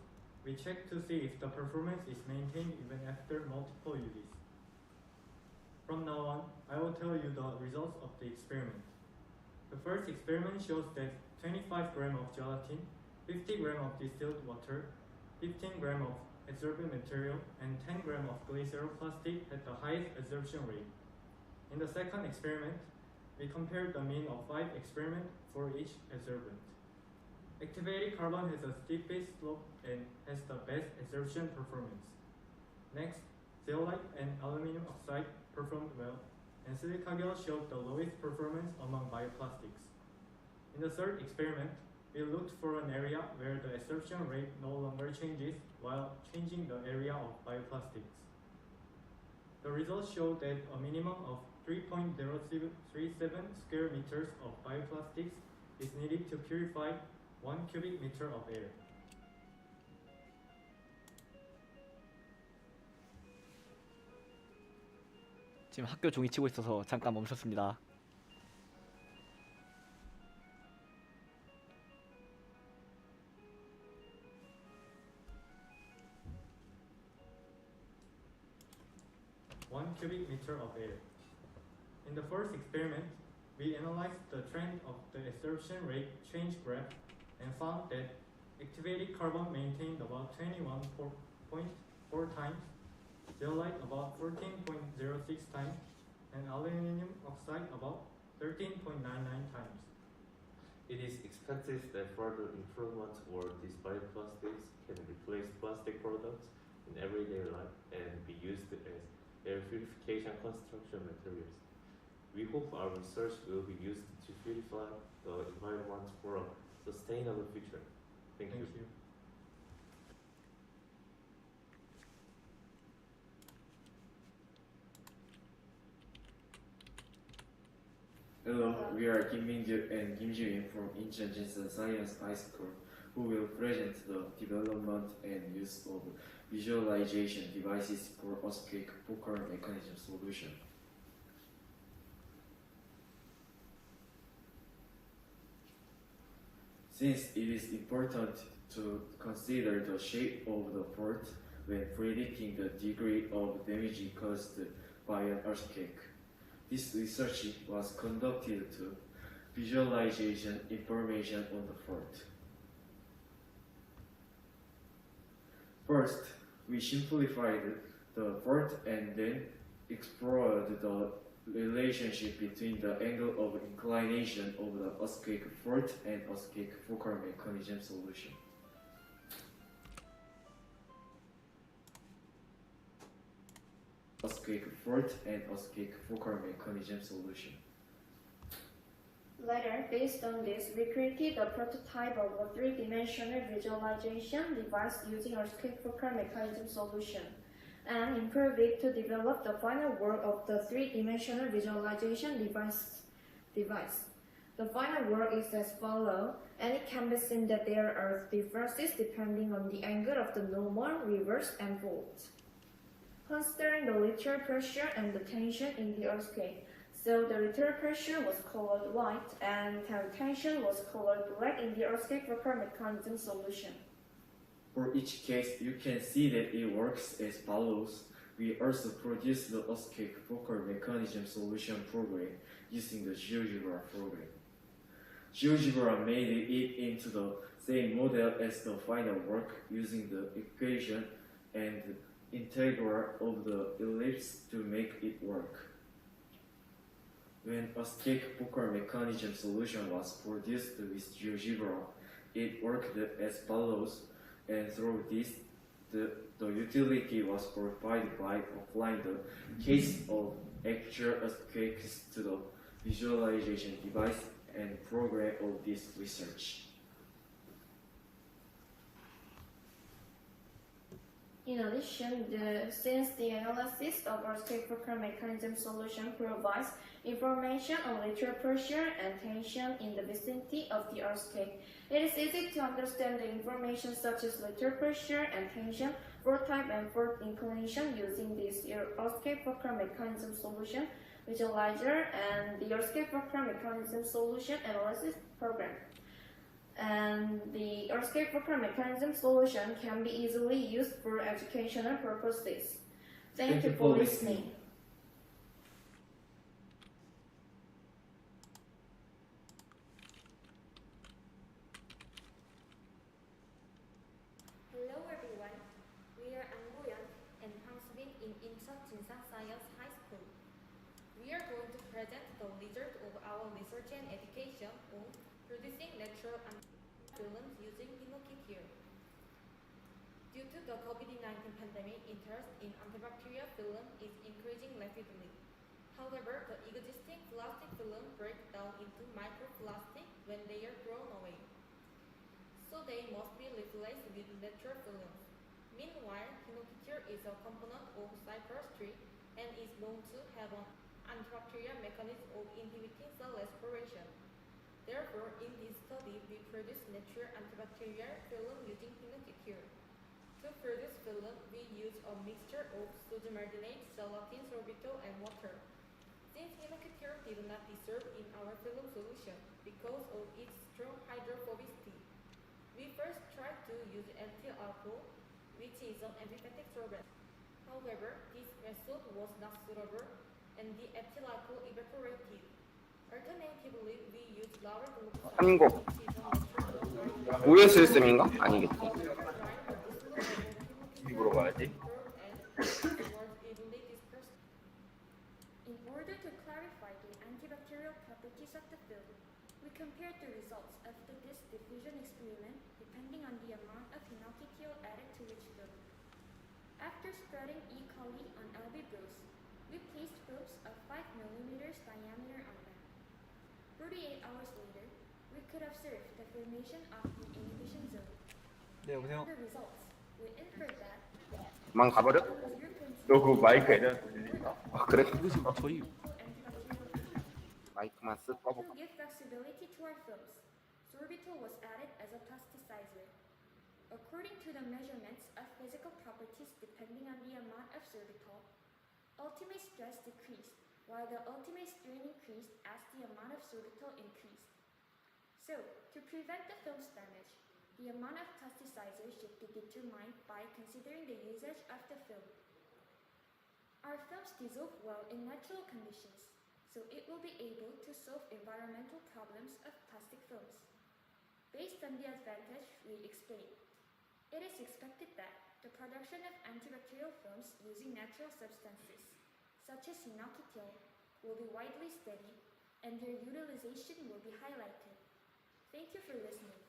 we checked to see if the performance is maintained even after multiple uses. From now on, I will tell you the results of the experiment. The first experiment shows that 25 grams of gelatin, 50 grams of distilled water, 15 grams of adsorbent material, and 10 grams of glyceroplastic had the highest adsorption rate. In the second experiment, we compared the mean of 5 experiments for each adsorbent. Activated carbon has the steepest slope and has the best adsorption performance. Next, zeolite and aluminum oxide performed well, and silica gel showed the lowest performance among bioplastics. In the third experiment, we looked for an area where the absorption rate no longer changes while changing the area of bioplastics. The results showed that a minimum of 3.037 square meters of bioplastics is needed to purify 1 cubic meter of air. 지금 학교 종이 치고 있어서 잠깐 멈췄습니다. Cubic meter of air. In the first experiment, we analyzed the trend of the absorption rate change graph and found that activated carbon maintained about 21.4 times, zeolite about 14.06 times, and aluminum oxide about 13.99 times. It is expected that further improvements toward these bioplastics can replace plastic products in everyday life and be used as air purification construction materials. We hope our research will be used to purify the environment for a sustainable future. Thank you. Hello, we are Kim Mingyu and Kim Ji-in from Incheon Jinsan Science High School, who will present the development and use of visualization devices for earthquake focal mechanism solution. Since it is important to consider the shape of the fault when predicting the degree of damage caused by an earthquake, this research was conducted to visualization information on the fault. First, we simplified the fault and then explored the relationship between the angle of inclination of the earthquake fault and earthquake focal mechanism solution. Earthquake fault and earthquake focal mechanism solution. Later, based on this, we created a prototype of a three-dimensional visualization device using earthquake focal mechanism solution, and improved it to develop the final work of the three-dimensional visualization device. The final work is as follows, and it can be seen that there are differences depending on the angle of the normal, reverse, and fault. Considering the lateral pressure and the tension in the earthquake, so the lateral pressure was colored white and the tension was colored black in the earthquake focal mechanism solution. For each case, you can see that it works as follows. We also produced the earthquake focal mechanism solution program using the GeoGebra program. GeoGebra made it into the same model as the final work using the equation and integral of the ellipse to make it work. When earthquake focal mechanism solution was produced with GeoGebra, it worked as follows, and through this, the utility was provided by applying the case of actual earthquakes to the visualization device and program of this research. In addition, since the analysis of earthquake focal mechanism solution provides information on lateral pressure and tension in the vicinity of the earthquake, it is easy to understand the information such as lateral pressure and tension, fault type, and fault inclination using this earthquake focal mechanism solution visualizer and the earthquake focal mechanism solution analysis program. And the earthquake focal mechanism solution can be easily used for educational purposes. Thank you for listening. Hello everyone, we are An Boyan and Hwang Subin in Incheon Jinsan Science High School. We are going to present the result of our research and education on producing natural films using Hinoki here. Due to the COVID-19 pandemic, interest in antibacterial film rapidly. However, the existing plastic film break down into microplastic when they are thrown away. So they must be replaced with natural films. Meanwhile, phenolketonuria is a component of cypress tree and is known to have an antibacterial mechanism of inhibiting cell respiration. Therefore, in this study, we produce natural antibacterial film using phenolketonuria. To produce film, we use a mixture of sodium arginate, gelatin, sorbitol, and water. Since phenolketonuria did not dissolve in our film solution because of its strong hydrophobicity, we first tried to use ethyl alcohol, which is an amphipathic solvent. However, this method was not suitable, and the ethyl alcohol evaporated. Alternatively, we used lower glucose. 한국 우회 시스템인가? 아니겠지. 입으로 가야지. In order to clarify the antibacterial properties of the film, we compared the results of the disk diffusion experiment depending on the amount of phenolketonuria added to each film. After spreading E. coli on albubrose, we placed probes of 5 mm diameter on them. 48 hours later, we could observe the formation of the inhibition zone. 네, 여보세요? From the results, we inferred that 만 가버려? 너 그 마이크 애들 들리니까. 아 그래? 저희 마이크만 쓱 꺼볼까? to give flexibility to our films, sorbitol was added as a plasticizer. According to the measurements of physical properties depending on the amount of sorbitol, ultimate stress decreased, while the ultimate strain increased as the amount of sorbitol increased. So, to prevent the film's damage, the amount of plasticizer should be determined by considering the usage of the film. Our films dissolve well in natural conditions, so it will be able to solve environmental problems of plastic films. Based on the advantage we explained, it is expected that the production of antibacterial films using natural substances, such as phenolketonuria, will be widely studied and their utilization will be highlighted. Thank you for listening.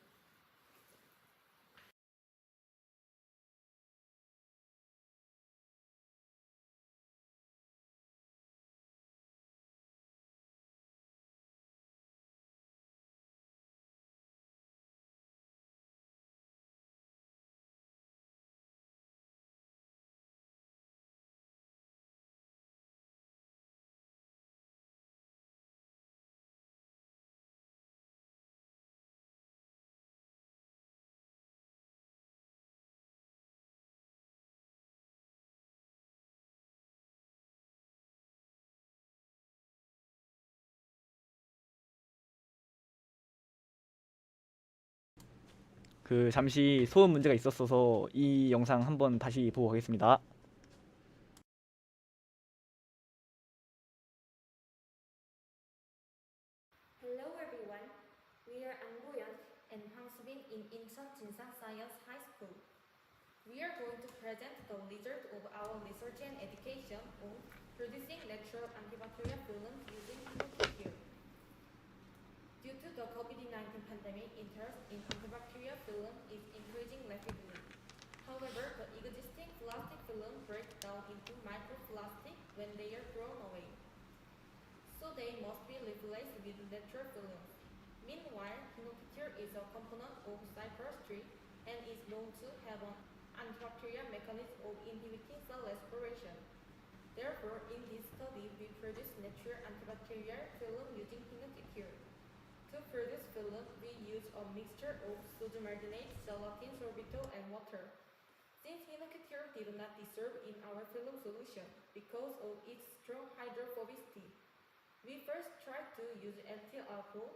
잠시 소음 문제가 있었어서 이 영상 한번 다시 보고 가겠습니다. Hello everyone, we are Angboyan and Hwangsubin in Incheon Jinsan Science High School. We are going to present the result of our research and education on producing natural antibacterial films using phenolketonuria. Due to the COVID-19 pandemic, interest in antibacterial film is increasing rapidly. However, the existing plastic film break down into microplastic when they are thrown away. So they must be replaced with natural films. Meanwhile, phenolketonuria is a component of cypress tree and is known to have an antibacterial mechanism of inhibiting cell respiration. Therefore, in this study, we produce natural antibacterial film using phenolketonuria. To produce film, we use a mixture of sodium arginate, gelatin, sorbitol, and water. Since phenolketonuria did not dissolve in our film solution because of its strong hydrophobicity, we first tried to use ethyl alcohol,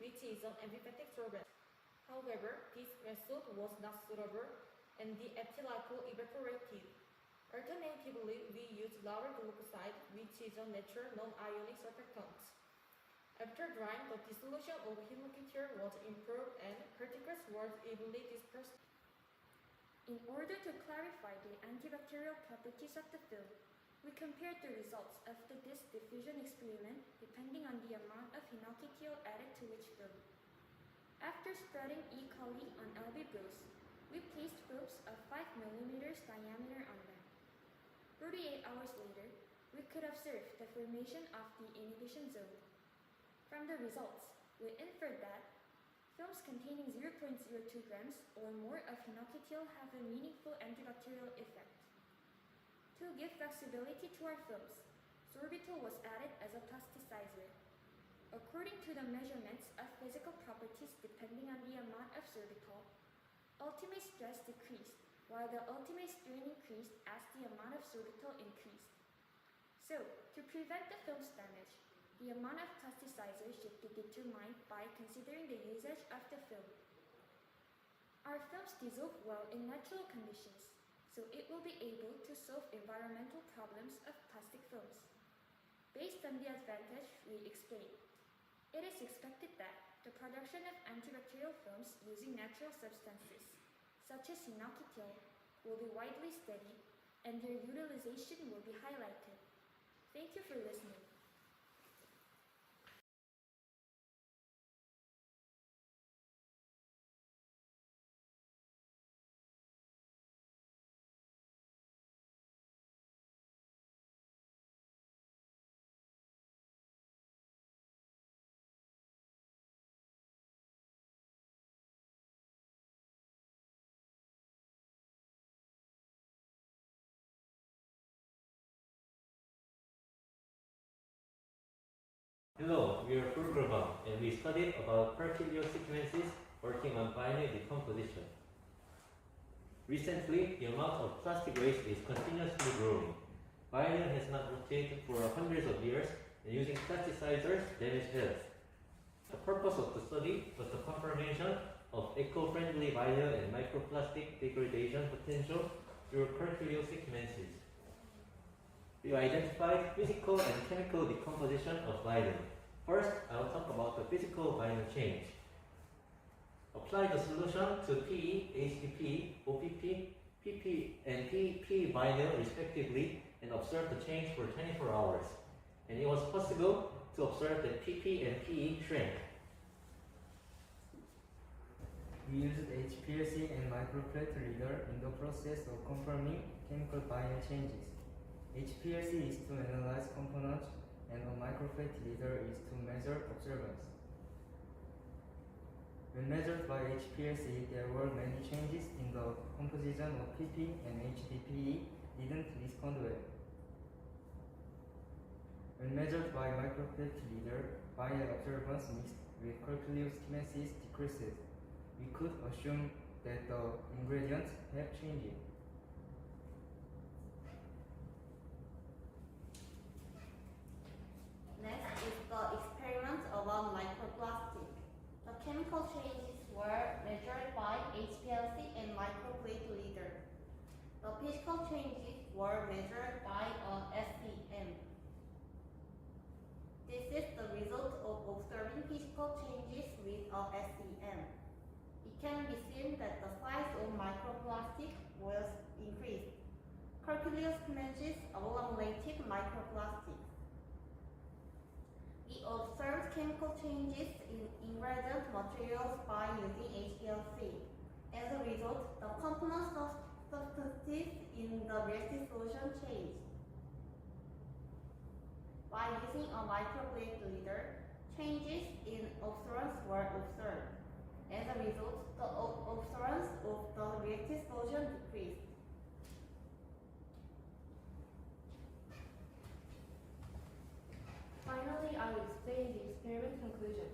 which is an amphipathic solvent. However, this method was not suitable, and the ethyl alcohol evaporated. Alternatively, we used lauryl glucoside, which is a natural non-ionic surfactant. After drying, the dissolution of phenolketonuria was improved and particles were evenly dispersed. In order to clarify the antibacterial properties of the film, we compared the results of the disk diffusion experiment depending on the amount of phenolketonuria added to each film. After spreading E. coli on albubrose, we placed probes of 5 mm diameter on them. 48 hours later, we could observe the formation of the inhibition zone. From the results, we inferred that films containing 0.02 grams or more of hinokitil have a meaningful antibacterial effect. To give flexibility to our films, sorbitol was added as a plasticizer. According to the measurements of physical properties depending on the amount of sorbitol, ultimate stress decreased while the ultimate strain increased as the amount of sorbitol increased. So, to prevent the film's damage, the amount of plasticizer should be determined by considering the usage of the film. Our films dissolve well in natural conditions, so it will be able to solve environmental problems of plastic films. Based on the advantage we explained, it is expected that the production of antibacterial films using natural substances, such as hinokitil, will be widely studied and their utilization will be highlighted. Thank you for listening. Hello, we are Purgrava, and we studied about Herculean sequences working on binary decomposition. Recently, the amount of plastic waste is continuously growing. Vinyl has not rotated for hundreds of years, and using plasticizers damage health. The purpose of the study was the confirmation of eco-friendly vinyl and microplastic degradation potential through Herculean sequences. We identified physical and chemical decomposition of vinyl. First, I will talk about the physical vinyl change. Apply the solution to PE, HDP, OPP, PP, and PP vinyl respectively and observe the change for 24 hours. And it was possible to observe that PP and PE shrank. We used HPLC and microplate reader in the process of confirming chemical vinyl changes. HPLC is to analyze components and a microplate reader is to measure observance. When measured by HPLC, there were many changes in the composition of PP and HDPE didn't respond well. When measured by microplate reader, vinyl observance mixed with Herculean sequences decreases. We could assume that the ingredients have changed. Next is the experiment about microplastic. The chemical changes were measured by HPLC and microplate reader. The physical changes were measured by a SEM. This is the result of observing physical changes with a SEM. It can be seen that the size of microplastic was increased. Herculean sequences accumulated microplastics. We observed chemical changes in ingredient materials by using HPLC. As a result, the components of substances in the reactive solution changed. By using a microplate reader, changes in observance were observed. As a result, the observance of the reactive solution decreased. Finally, I will explain the experiment conclusion.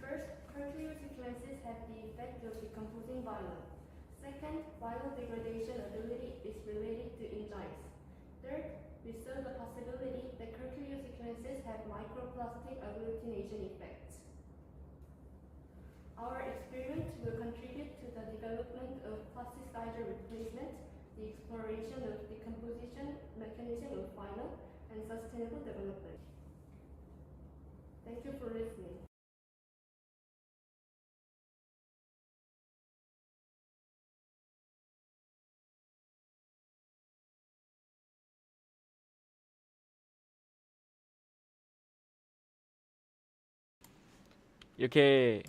First, Herculean sequences have the effect of decomposing vinyl. Second, vinyl degradation ability is related to enzymes. Third, we saw the possibility that Herculean sequences have microplastic agglutination effects. Our experiment will contribute to the development of plasticizer replacement, the exploration of decomposition mechanism of vinyl, and sustainable development. Thank you for listening. 이렇게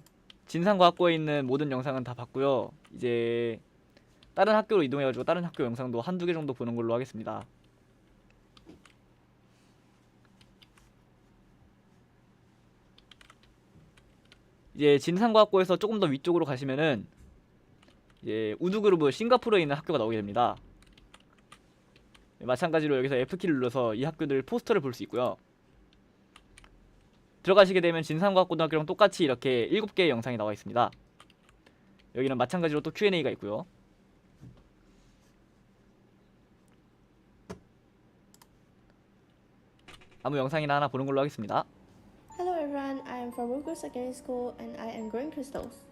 진산과학고에 있는 모든 영상은 다 봤고요. 이제 다른 학교로 이동해가지고 다른 학교 영상도 한두 개 정도 보는 걸로 하겠습니다. 이제 진산과학고에서 조금 더 위쪽으로 가시면은 이제 우드그룹 싱가포르에 있는 학교가 나오게 됩니다. 마찬가지로 여기서 F키를 눌러서 이 학교들 포스터를 볼 수 있고요. 들어가시게 되면 진산과학고등학교랑 똑같이 이렇게 7개의 영상이 나와 있습니다. 여기는 마찬가지로 또 Q&A가 있고요. 아무 영상이나 하나 보는 걸로 하겠습니다. Hello everyone, I am from Woodgrove Secondary School and I am growing crystals.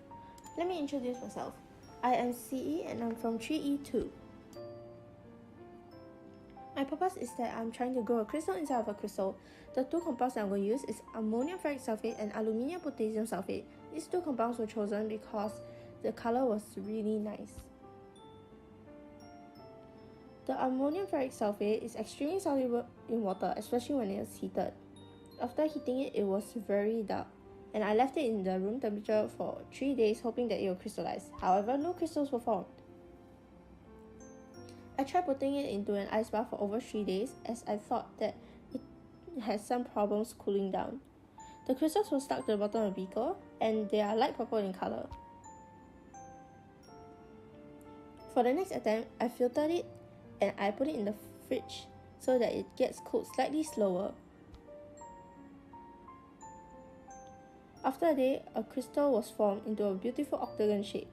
Let me introduce myself. I am CE and I'm from 3E2. My purpose is that I'm trying to grow a crystal inside of a crystal. The two compounds that I'm going to use is ammonium ferric sulfate and aluminium potassium sulfate. These two compounds were chosen because the color was really nice. The ammonium ferric sulfate is extremely soluble in water, especially when it is heated. After heating it, it was very dark, and I left it in the room temperature for 3 days hoping that it will crystallize. However, no crystals were formed. I tried putting it into an ice bath for over 3 days as I thought that it had some problems cooling down. The crystals were stuck to the bottom of the beaker and they are light purple in color. For the next attempt, I filtered it and I put it in the fridge so that it gets cooled slightly slower. After a day, a crystal was formed into a beautiful octagon shape.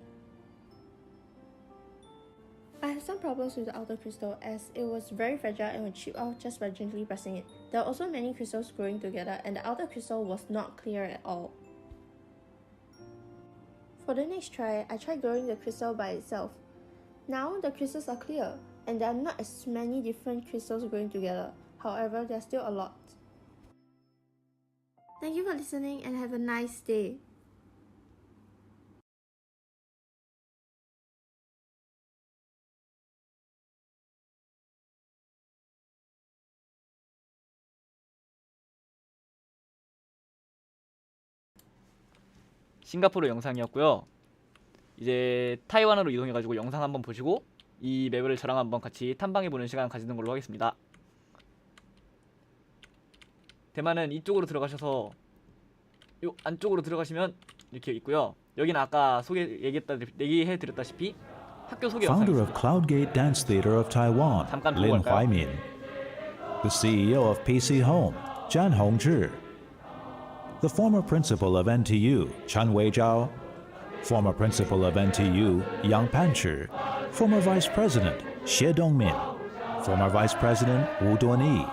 I had some problems with the outer crystal as it was very fragile and would chip off just by gently pressing it. There were also many crystals growing together and the outer crystal was not clear at all. For the next try, I tried growing the crystal by itself. Now the crystals are clear and there are not as many different crystals growing together. However, there are still a lot. Thank you for listening and have a nice day. 싱가포르 영상이었고요. 이제 타이완으로 이동해가지고 영상 한번 보시고 이 맵을 저랑 한번 같이 탐방해보는 시간 가지는 걸로 하겠습니다. 대만은 이쪽으로 들어가셔서 요 안쪽으로 들어가시면 이렇게 있고요. 여기는 아까 얘기해드렸다시피 학교 소개 Founder 영상입니다. of Cloudgate Dance Theater of Taiwan, 잠깐 보고 Lin 갈까요? Huimin. The CEO of PC Home, Zhan Hongzhi. The former principal of NTU, Chen Weizhao. Former principal of NTU, Yang Panchi. Former vice president, Xie Dongmin. Former vice president, Wu Duanyi.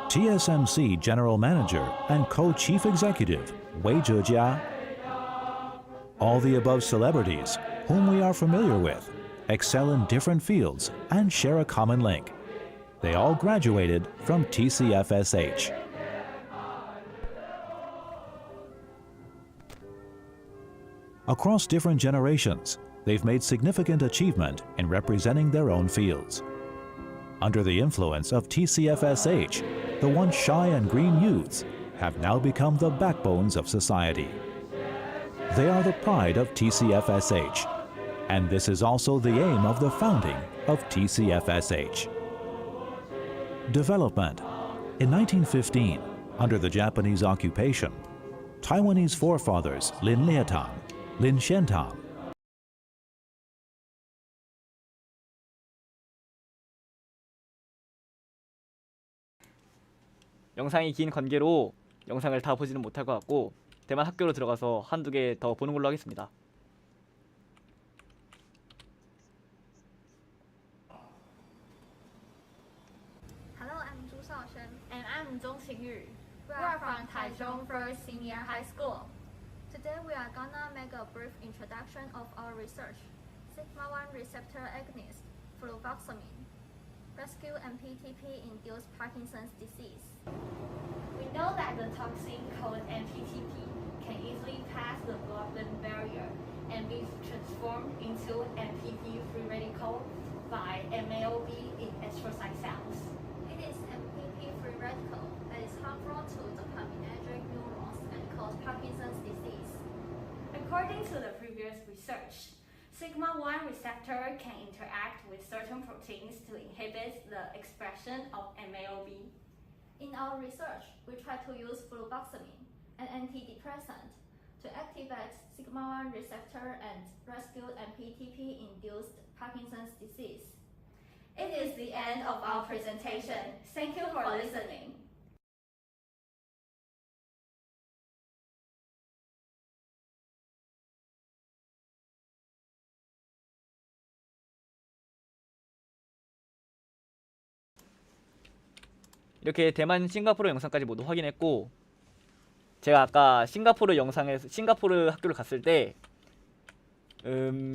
TSMC general manager and co-chief executive, Wei Zhejia. All the above celebrities, whom we are familiar with, excel in different fields and share a common link. They all graduated from TCFSH. Across different generations, they've made significant achievement in representing their own fields. Under the influence of TCFSH, the once shy and green youths have now become the backbones of society. They are the pride of TCFSH, and this is also the aim of the founding of TCFSH. Development. In 1915, under the Japanese occupation, Taiwanese forefathers Lin Liatang, Lin Xiantang, 영상이 긴 관계로 영상을 다 보지는 못할 것 같고 대만 학교로 들어가서 한두 개 더 보는 걸로 하겠습니다. Hello, I'm Zhu Xiaoshen. And I'm Zhong Xingyu. We are from Taichung First Senior High School. Today we are gonna make a brief introduction of our research. Sigma-1 receptor agonist, fluvoxamine. Rescue MPTP-induced Parkinson's disease. We know that the toxin called MPTP can easily pass the blood-brain barrier and be transformed into MPP free radical by MAOB in astrocyte cells. It is MPP free radical that is harmful to dopaminergic neurons and cause Parkinson's disease. According to the previous research, Sigma-1 receptor can interact with certain proteins to inhibit the expression of MAOB. In our research, we try to use fluvoxamine, an antidepressant, to activate sigma-1 receptor and rescue MPTP-induced Parkinson's disease. It is the end of our presentation. Thank you for listening. 이렇게 대만, 싱가포르 영상까지 모두 확인했고, 제가 아까 싱가포르 학교를 갔을 때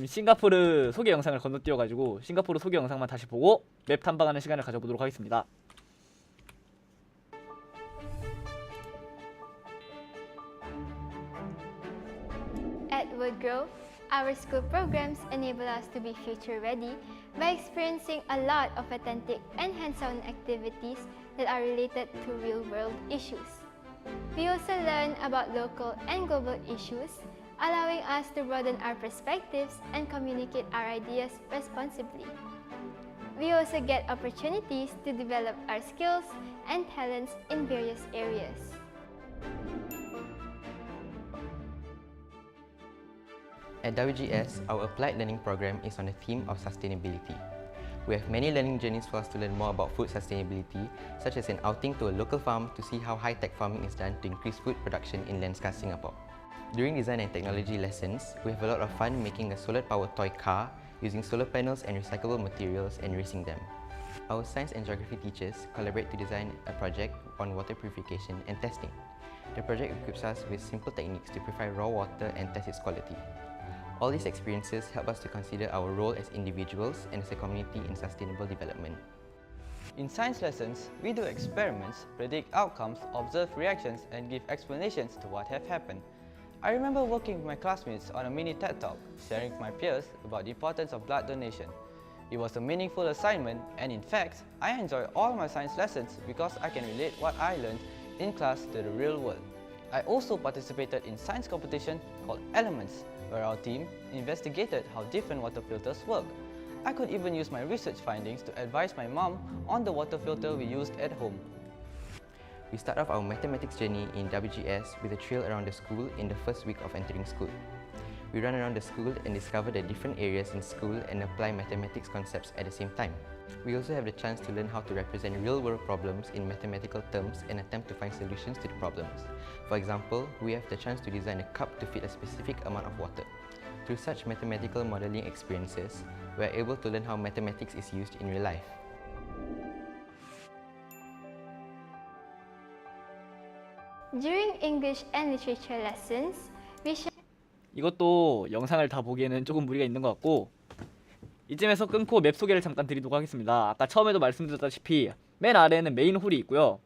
싱가포르 소개 영상을 건너뛰어가지고 싱가포르 소개 영상만 다시 보고 맵 탐방하는 시간을 가져보도록 하겠습니다. At Woodgrove, our school programs enable us to be future ready by experiencing a lot of authentic and hands-on activities that are related to real-world issues. We also learn about local and global issues, allowing us to broaden our perspectives and communicate our ideas responsibly. We also get opportunities to develop our skills and talents in various areas. At WGS, our applied learning program is on the theme of sustainability. We have many learning journeys for us to learn more about food sustainability, such as an outing to a local farm to see how high-tech farming is done to increase food production in land-scarce Singapore. During design and technology lessons, we have a lot of fun making a solar-powered toy car, using solar panels and recyclable materials and racing them. Our science and geography teachers collaborate to design a project on water purification and testing. The project equips us with simple techniques to purify raw water and test its quality. All these experiences help us to consider our role as individuals and as a community in sustainable development. In science lessons, we do experiments, predict outcomes, observe reactions, and give explanations to what have happened. I remember working with my classmates on a mini TED Talk, sharing with my peers about the importance of blood donation. It was a meaningful assignment, and in fact, I enjoy all my science lessons because I can relate what I learned in class to the real world. I also participated in science competition called Elements, where our team investigated how different water filters work. I could even use my research findings to advise my mom on the water filter we used at home. We start off our mathematics journey in WGS with a trail around the school in the first week of entering school. We run around the school and discover the different areas in school and apply mathematics concepts at the same time. We also have the chance to learn how to represent real-world problems in mathematical terms and attempt to find solutions to the problems. For example, we have the chance to design a cup to fit a specific amount of water. Through such mathematical modeling experiences, we are able to learn how mathematics is used in real life. During English and literature lessons, we 이것도 영상을 다 보기에는 조금 무리가 있는 것 같고, 이쯤에서 끊고 맵 소개를 잠깐 드리도록 하겠습니다. 아까 처음에도 말씀드렸다시피 맨 아래에는 메인 홀이 있고요,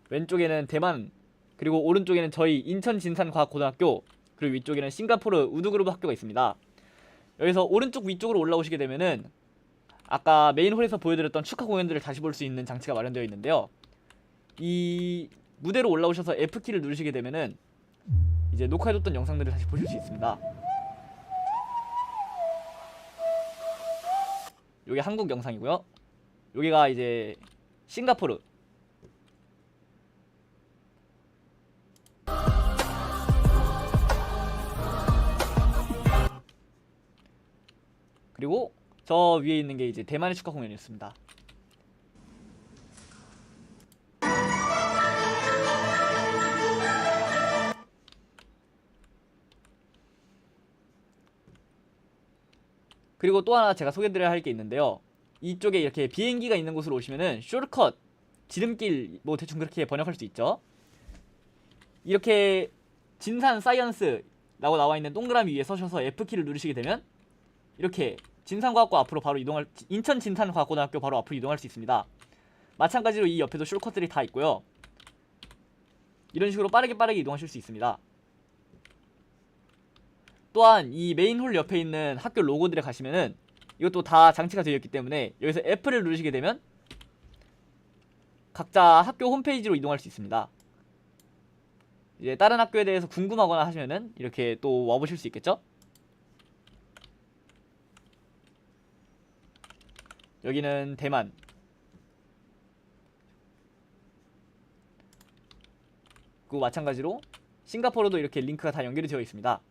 왼쪽에는 대만, 그리고 오른쪽에는 저희 인천 진산과학고등학교, 그리고 위쪽에는 싱가포르 우드그룹 학교가 있습니다. 여기서 오른쪽 위쪽으로 올라오시게 되면은 아까 메인 홀에서 보여드렸던 축하 공연들을 다시 볼 수 있는 장치가 마련되어 있는데요, 이 무대로 올라오셔서 F키를 누르시게 되면은 이제 녹화해뒀던 영상들을 다시 보실 수 있습니다. 요게 한국 영상이고요, 여기가 이제 싱가포르, 그리고 저 위에 있는 게 이제 대만의 축하 공연이었습니다. 그리고 또 하나 제가 소개드려야 할 게 있는데요, 이쪽에 이렇게 비행기가 있는 곳으로 오시면은 숏컷, 지름길, 뭐 대충 그렇게 번역할 수 있죠. 이렇게 진산 사이언스라고 나와있는 동그라미 위에 서셔서 F키를 누르시게 되면 이렇게 진산과학고 앞으로 바로 인천 진산과학고등학교 바로 앞으로 이동할 수 있습니다. 마찬가지로 이 옆에도 숏컷들이 다 있고요, 이런 식으로 빠르게 이동하실 수 있습니다. 또한 이 메인 홀 옆에 있는 학교 로고들에 가시면은 이것도 다 장치가 되어 있기 때문에 여기서 F를 누르시게 되면 각자 학교 홈페이지로 이동할 수 있습니다. 이제 다른 학교에 대해서 궁금하거나 하시면은 이렇게 또 와보실 수 있겠죠? 여기는 대만, 그리고 마찬가지로 싱가포르도 이렇게 링크가 다 연결이 되어 있습니다.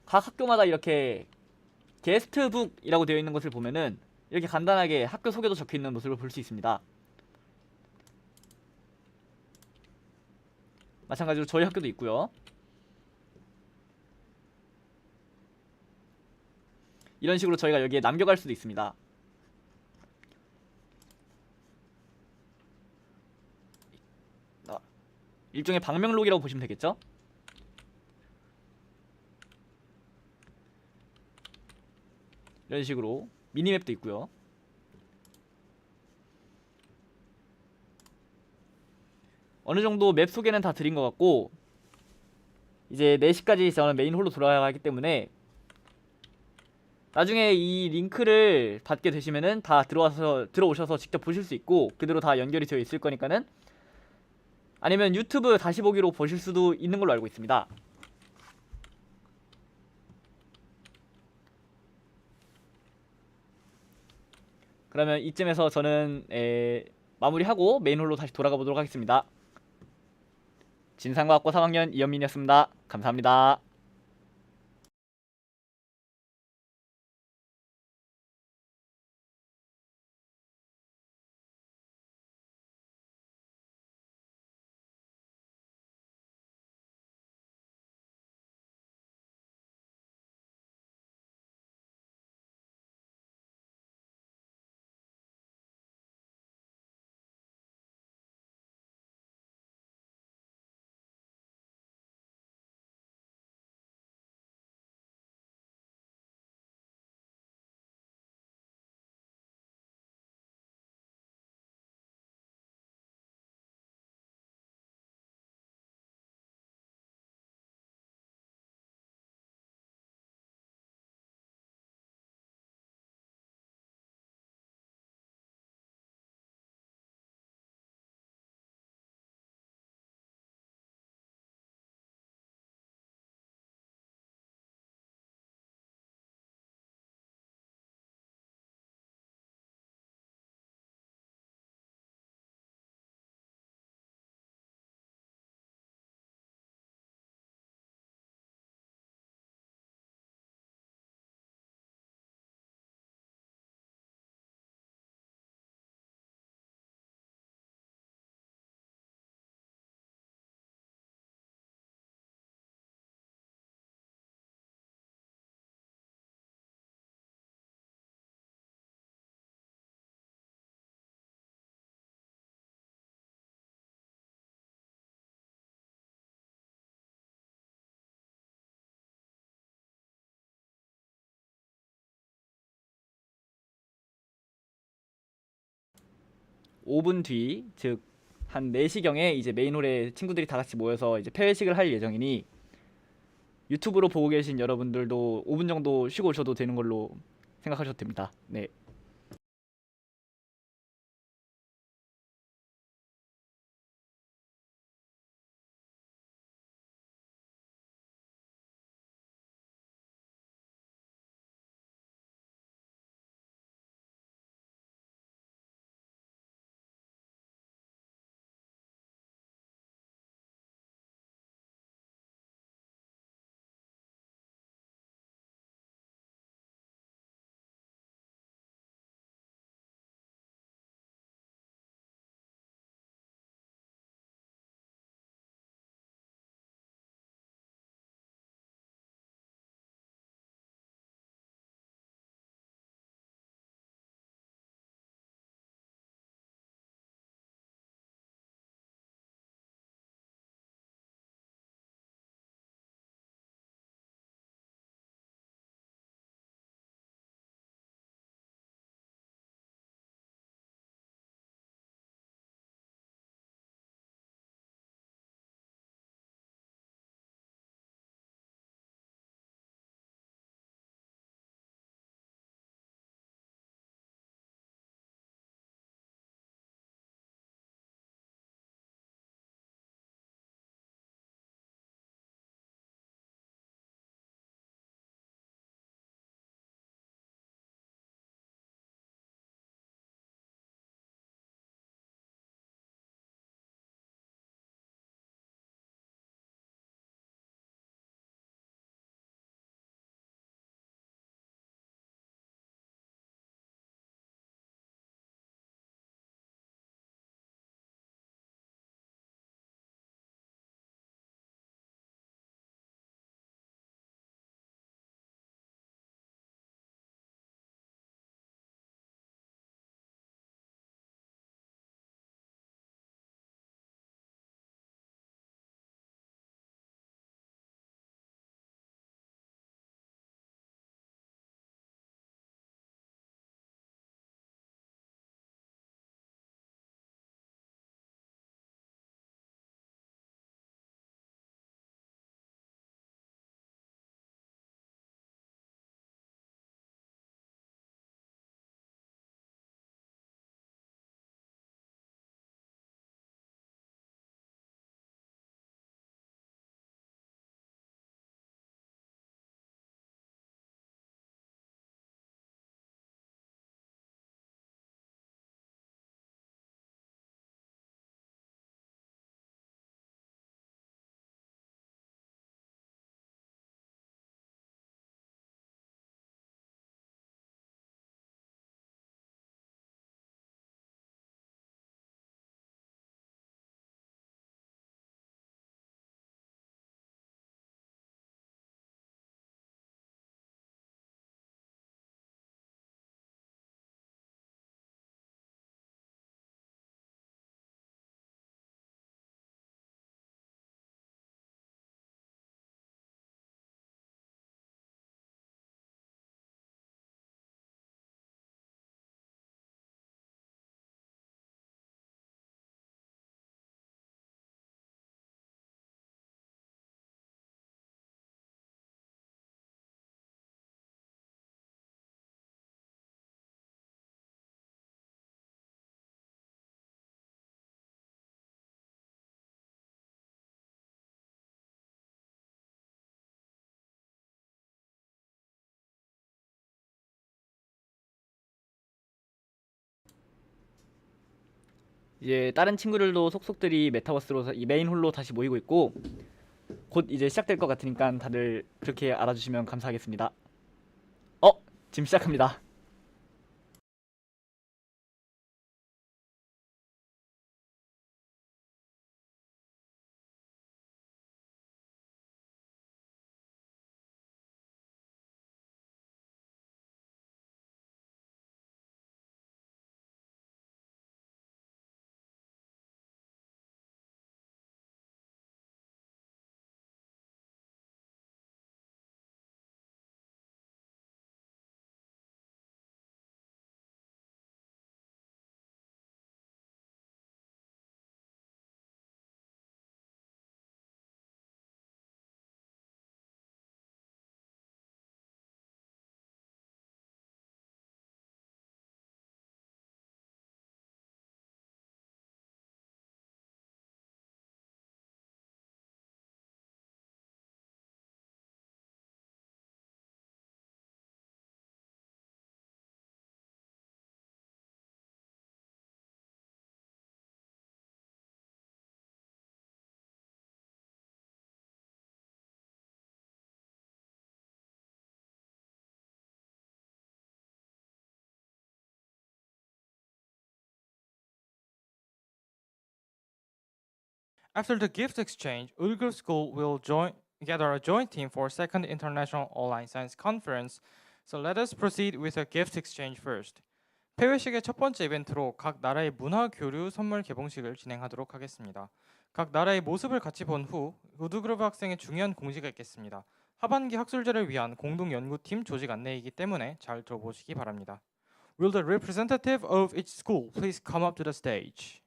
각 학교마다 이렇게 게스트북이라고 되어 있는 것을 보면은 이렇게 간단하게 학교 소개도 적혀 있는 모습을 볼 수 있습니다. 마찬가지로 저희 학교도 있고요. 이런 식으로 저희가 여기에 남겨갈 수도 있습니다. 일종의 방명록이라고 보시면 되겠죠? 이런 식으로 미니맵도 있고요. 어느정도 맵 소개는 다 드린 것 같고, 이제 4시까지 저는 메인 홀로 돌아가야 하기 때문에 나중에 이 링크를 받게 되시면은 다 들어오셔서 직접 보실 수 있고, 그대로 다 연결이 되어 있을 거니까는, 아니면 유튜브 다시 보기로 보실 수도 있는 걸로 알고 있습니다. 그러면 이쯤에서 저는 마무리하고 메인홀로 다시 돌아가 보도록 하겠습니다. 진산과학고 3학년 이현민이었습니다. 감사합니다. (5분) 뒤, 즉 한 4시경에 이제 메인홀에 친구들이 다 같이 모여서 이제 폐회식을 할 예정이니, 유튜브로 보고 계신 여러분들도 5분 정도 쉬고 오셔도 되는 걸로 생각하셔도 됩니다. 네. 이제 다른 친구들도 속속들이 메타버스로 이 메인 홀로 다시 모이고 있고 곧 이제 시작될 것 같으니까 다들 그렇게 알아주시면 감사하겠습니다. 지금 시작합니다. After the gift exchange, Uyghur School will gather a joint team for second International Online Science Conference. So let us proceed with a gift exchange first. 폐회식의 첫 번째 이벤트로 각 나라의 문화 교류 선물 개봉식을 진행하도록 하겠습니다. 각 나라의 모습을 같이 본 후 우드그루브 학생의 중요한 공지가 있겠습니다. 하반기 학술제를 위한 공동 연구팀 조직 안내이기 때문에 잘 들어보시기 바랍니다. Will the representative of each school please come up to the stage?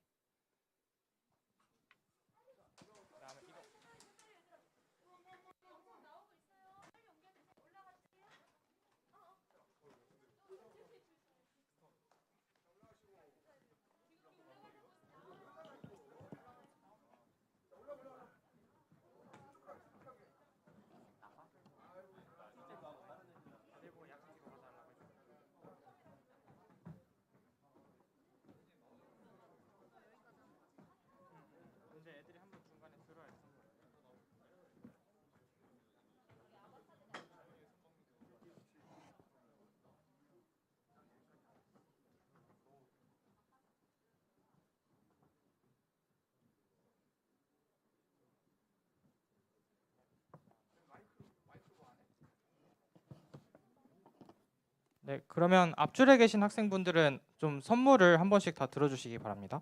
네, 그러면 앞줄에 계신 학생분들은 좀 선물을 한 번씩 다 들어주시기 바랍니다.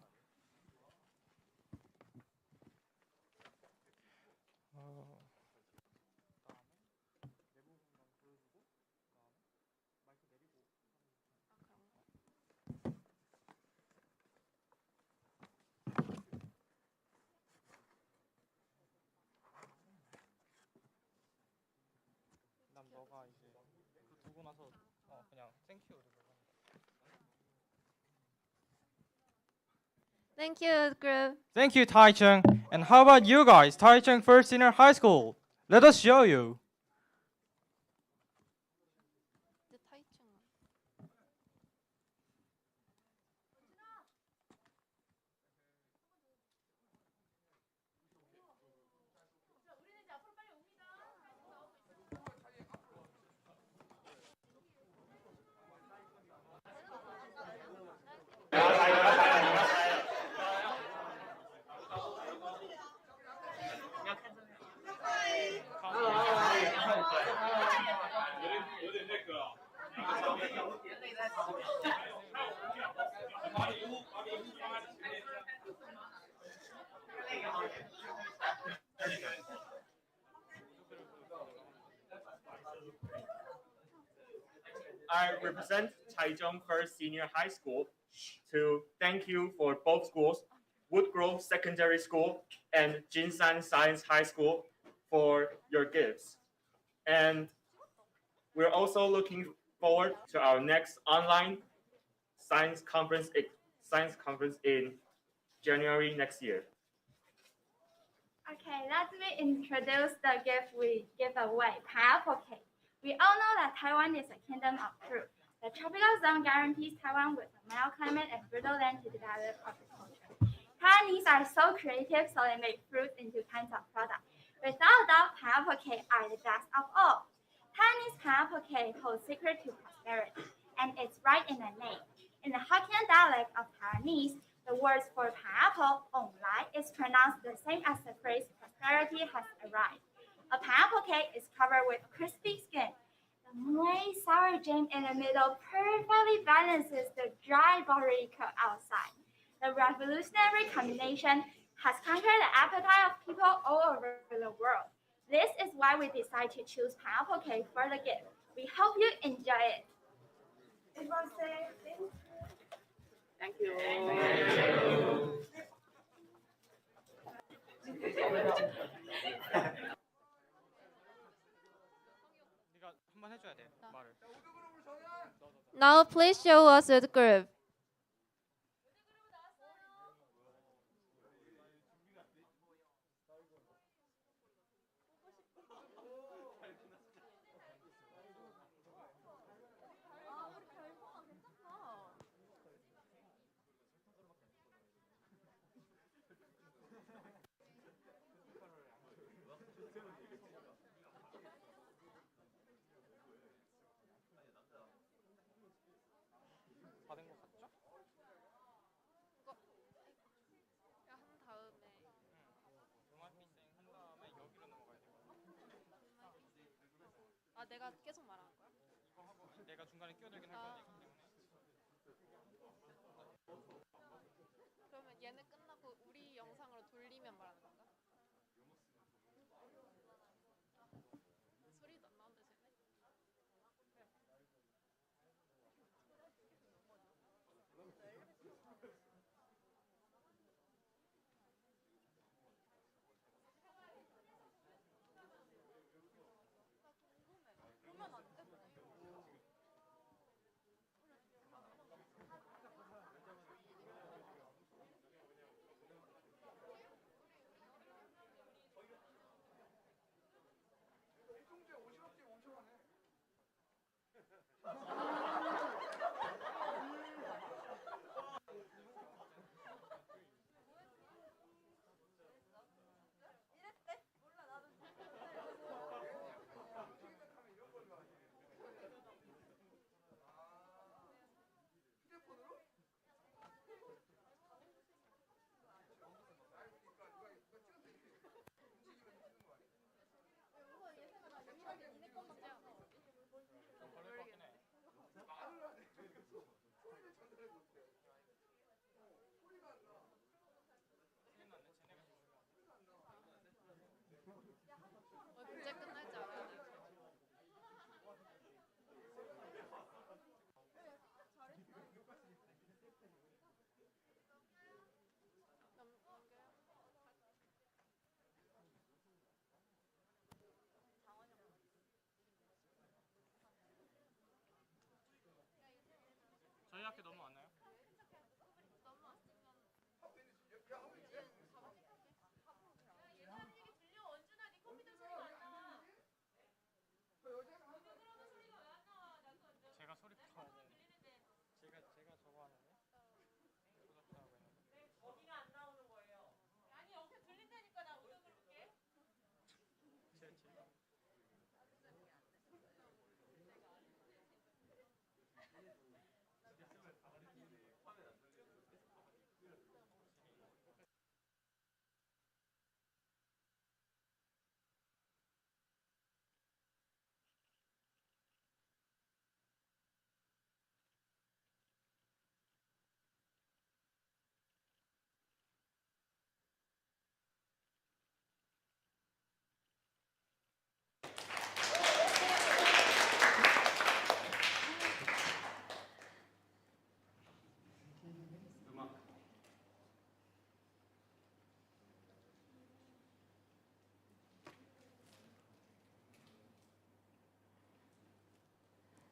난 너가 이제 그 두고 나서 그냥 땡큐. Thank you, group. Thank you, Taichung. And how about you guys? Taichung First Senior High School. Let us show you. I represent Taichung First Senior High School to thank you for both schools, Woodgrove Secondary School and Jinsan Science High School, for your gifts. And we're also looking forward to our next online science conference in January next year. Okay, let me introduce the gift we give away, pineapple cake. We all know that Taiwan is a kingdom of fruit. The tropical zone guarantees Taiwan with a mild climate and fertile land to develop agriculture. Taiwanese are so creative, so they make fruits into kinds of products. Without doubt, pineapple cake are the best of all. Taiwanese pineapple cake holds secret to prosperity, and it's right in the name. In the Hokkien dialect of Taiwanese, the words for pineapple, online, is pronounced the same as the phrase prosperity has arrived. A pineapple cake is covered with crispy skin. The moist sour jam in the middle perfectly balances the dry buttery coat outside. The revolutionary combination has conquered the appetite of people all over the world. This is why we decided to choose pineapple cake for the gift. We hope you enjoy it. Thank you. Now please show us the group. 아, 내가 계속 말하는 거야? 내가 중간에 끼어들긴 할 거니까. 그러면 얘는 끝나고 우리 영상으로 돌리면 말하는 건가? 소리도 안 나온다 쟤네. 그러면 안 돼. 언제 끝날지 알아야 돼. 저희 학교 넘어왔나요? 제가 소리 다 제가 저거 하는데 어디가 안 나오는 거예요? 아니 여기 들린다니까 나 오늘 볼게.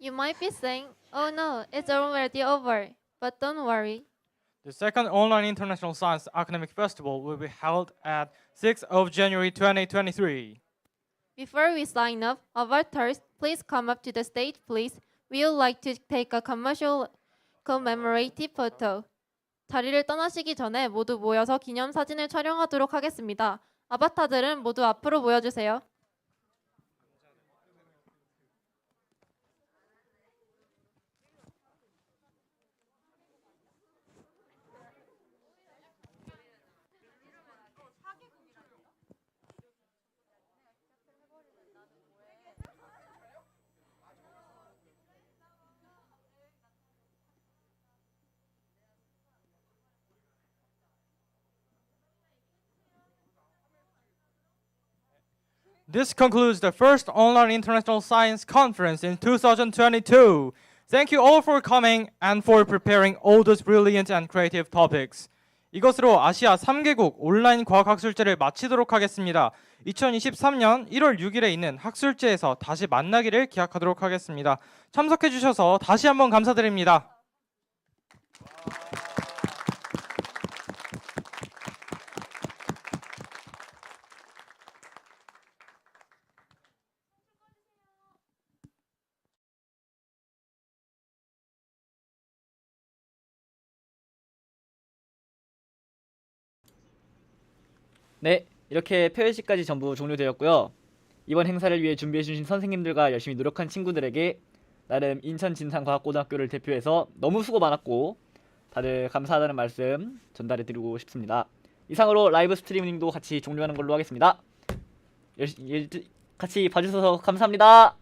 You might be saying, oh no, it's already over. But don't worry. The second online International Science Academic Festival will be held at 6th of January 2023. Before we sign off, avatars, please come up to the stage, please. We would like to take a commercial commemorative photo. 자리를 떠나시기 전에 모두 모여서 기념사진을 촬영하도록 하겠습니다. 아바타들은 모두 앞으로 모여주세요. This concludes the first online international science conference in 2022. Thank you all for coming and for preparing all those brilliant and creative topics. 이것으로 아시아 3개국 온라인 과학학술제를 마치도록 하겠습니다. 2023년 1월 6일에 있는 학술제에서 다시 만나기를 기약하도록 하겠습니다. 참석해 주셔서 다시 한번 감사드립니다. 네, 이렇게 폐회식까지 전부 종료되었고요. 이번 행사를 위해 준비해주신 선생님들과 열심히 노력한 친구들에게 나름 인천 진산과학고등학교를 대표해서 너무 수고 많았고 다들 감사하다는 말씀 전달해드리고 싶습니다. 이상으로 라이브 스트리밍도 같이 종료하는 걸로 하겠습니다. 같이 봐주셔서 감사합니다.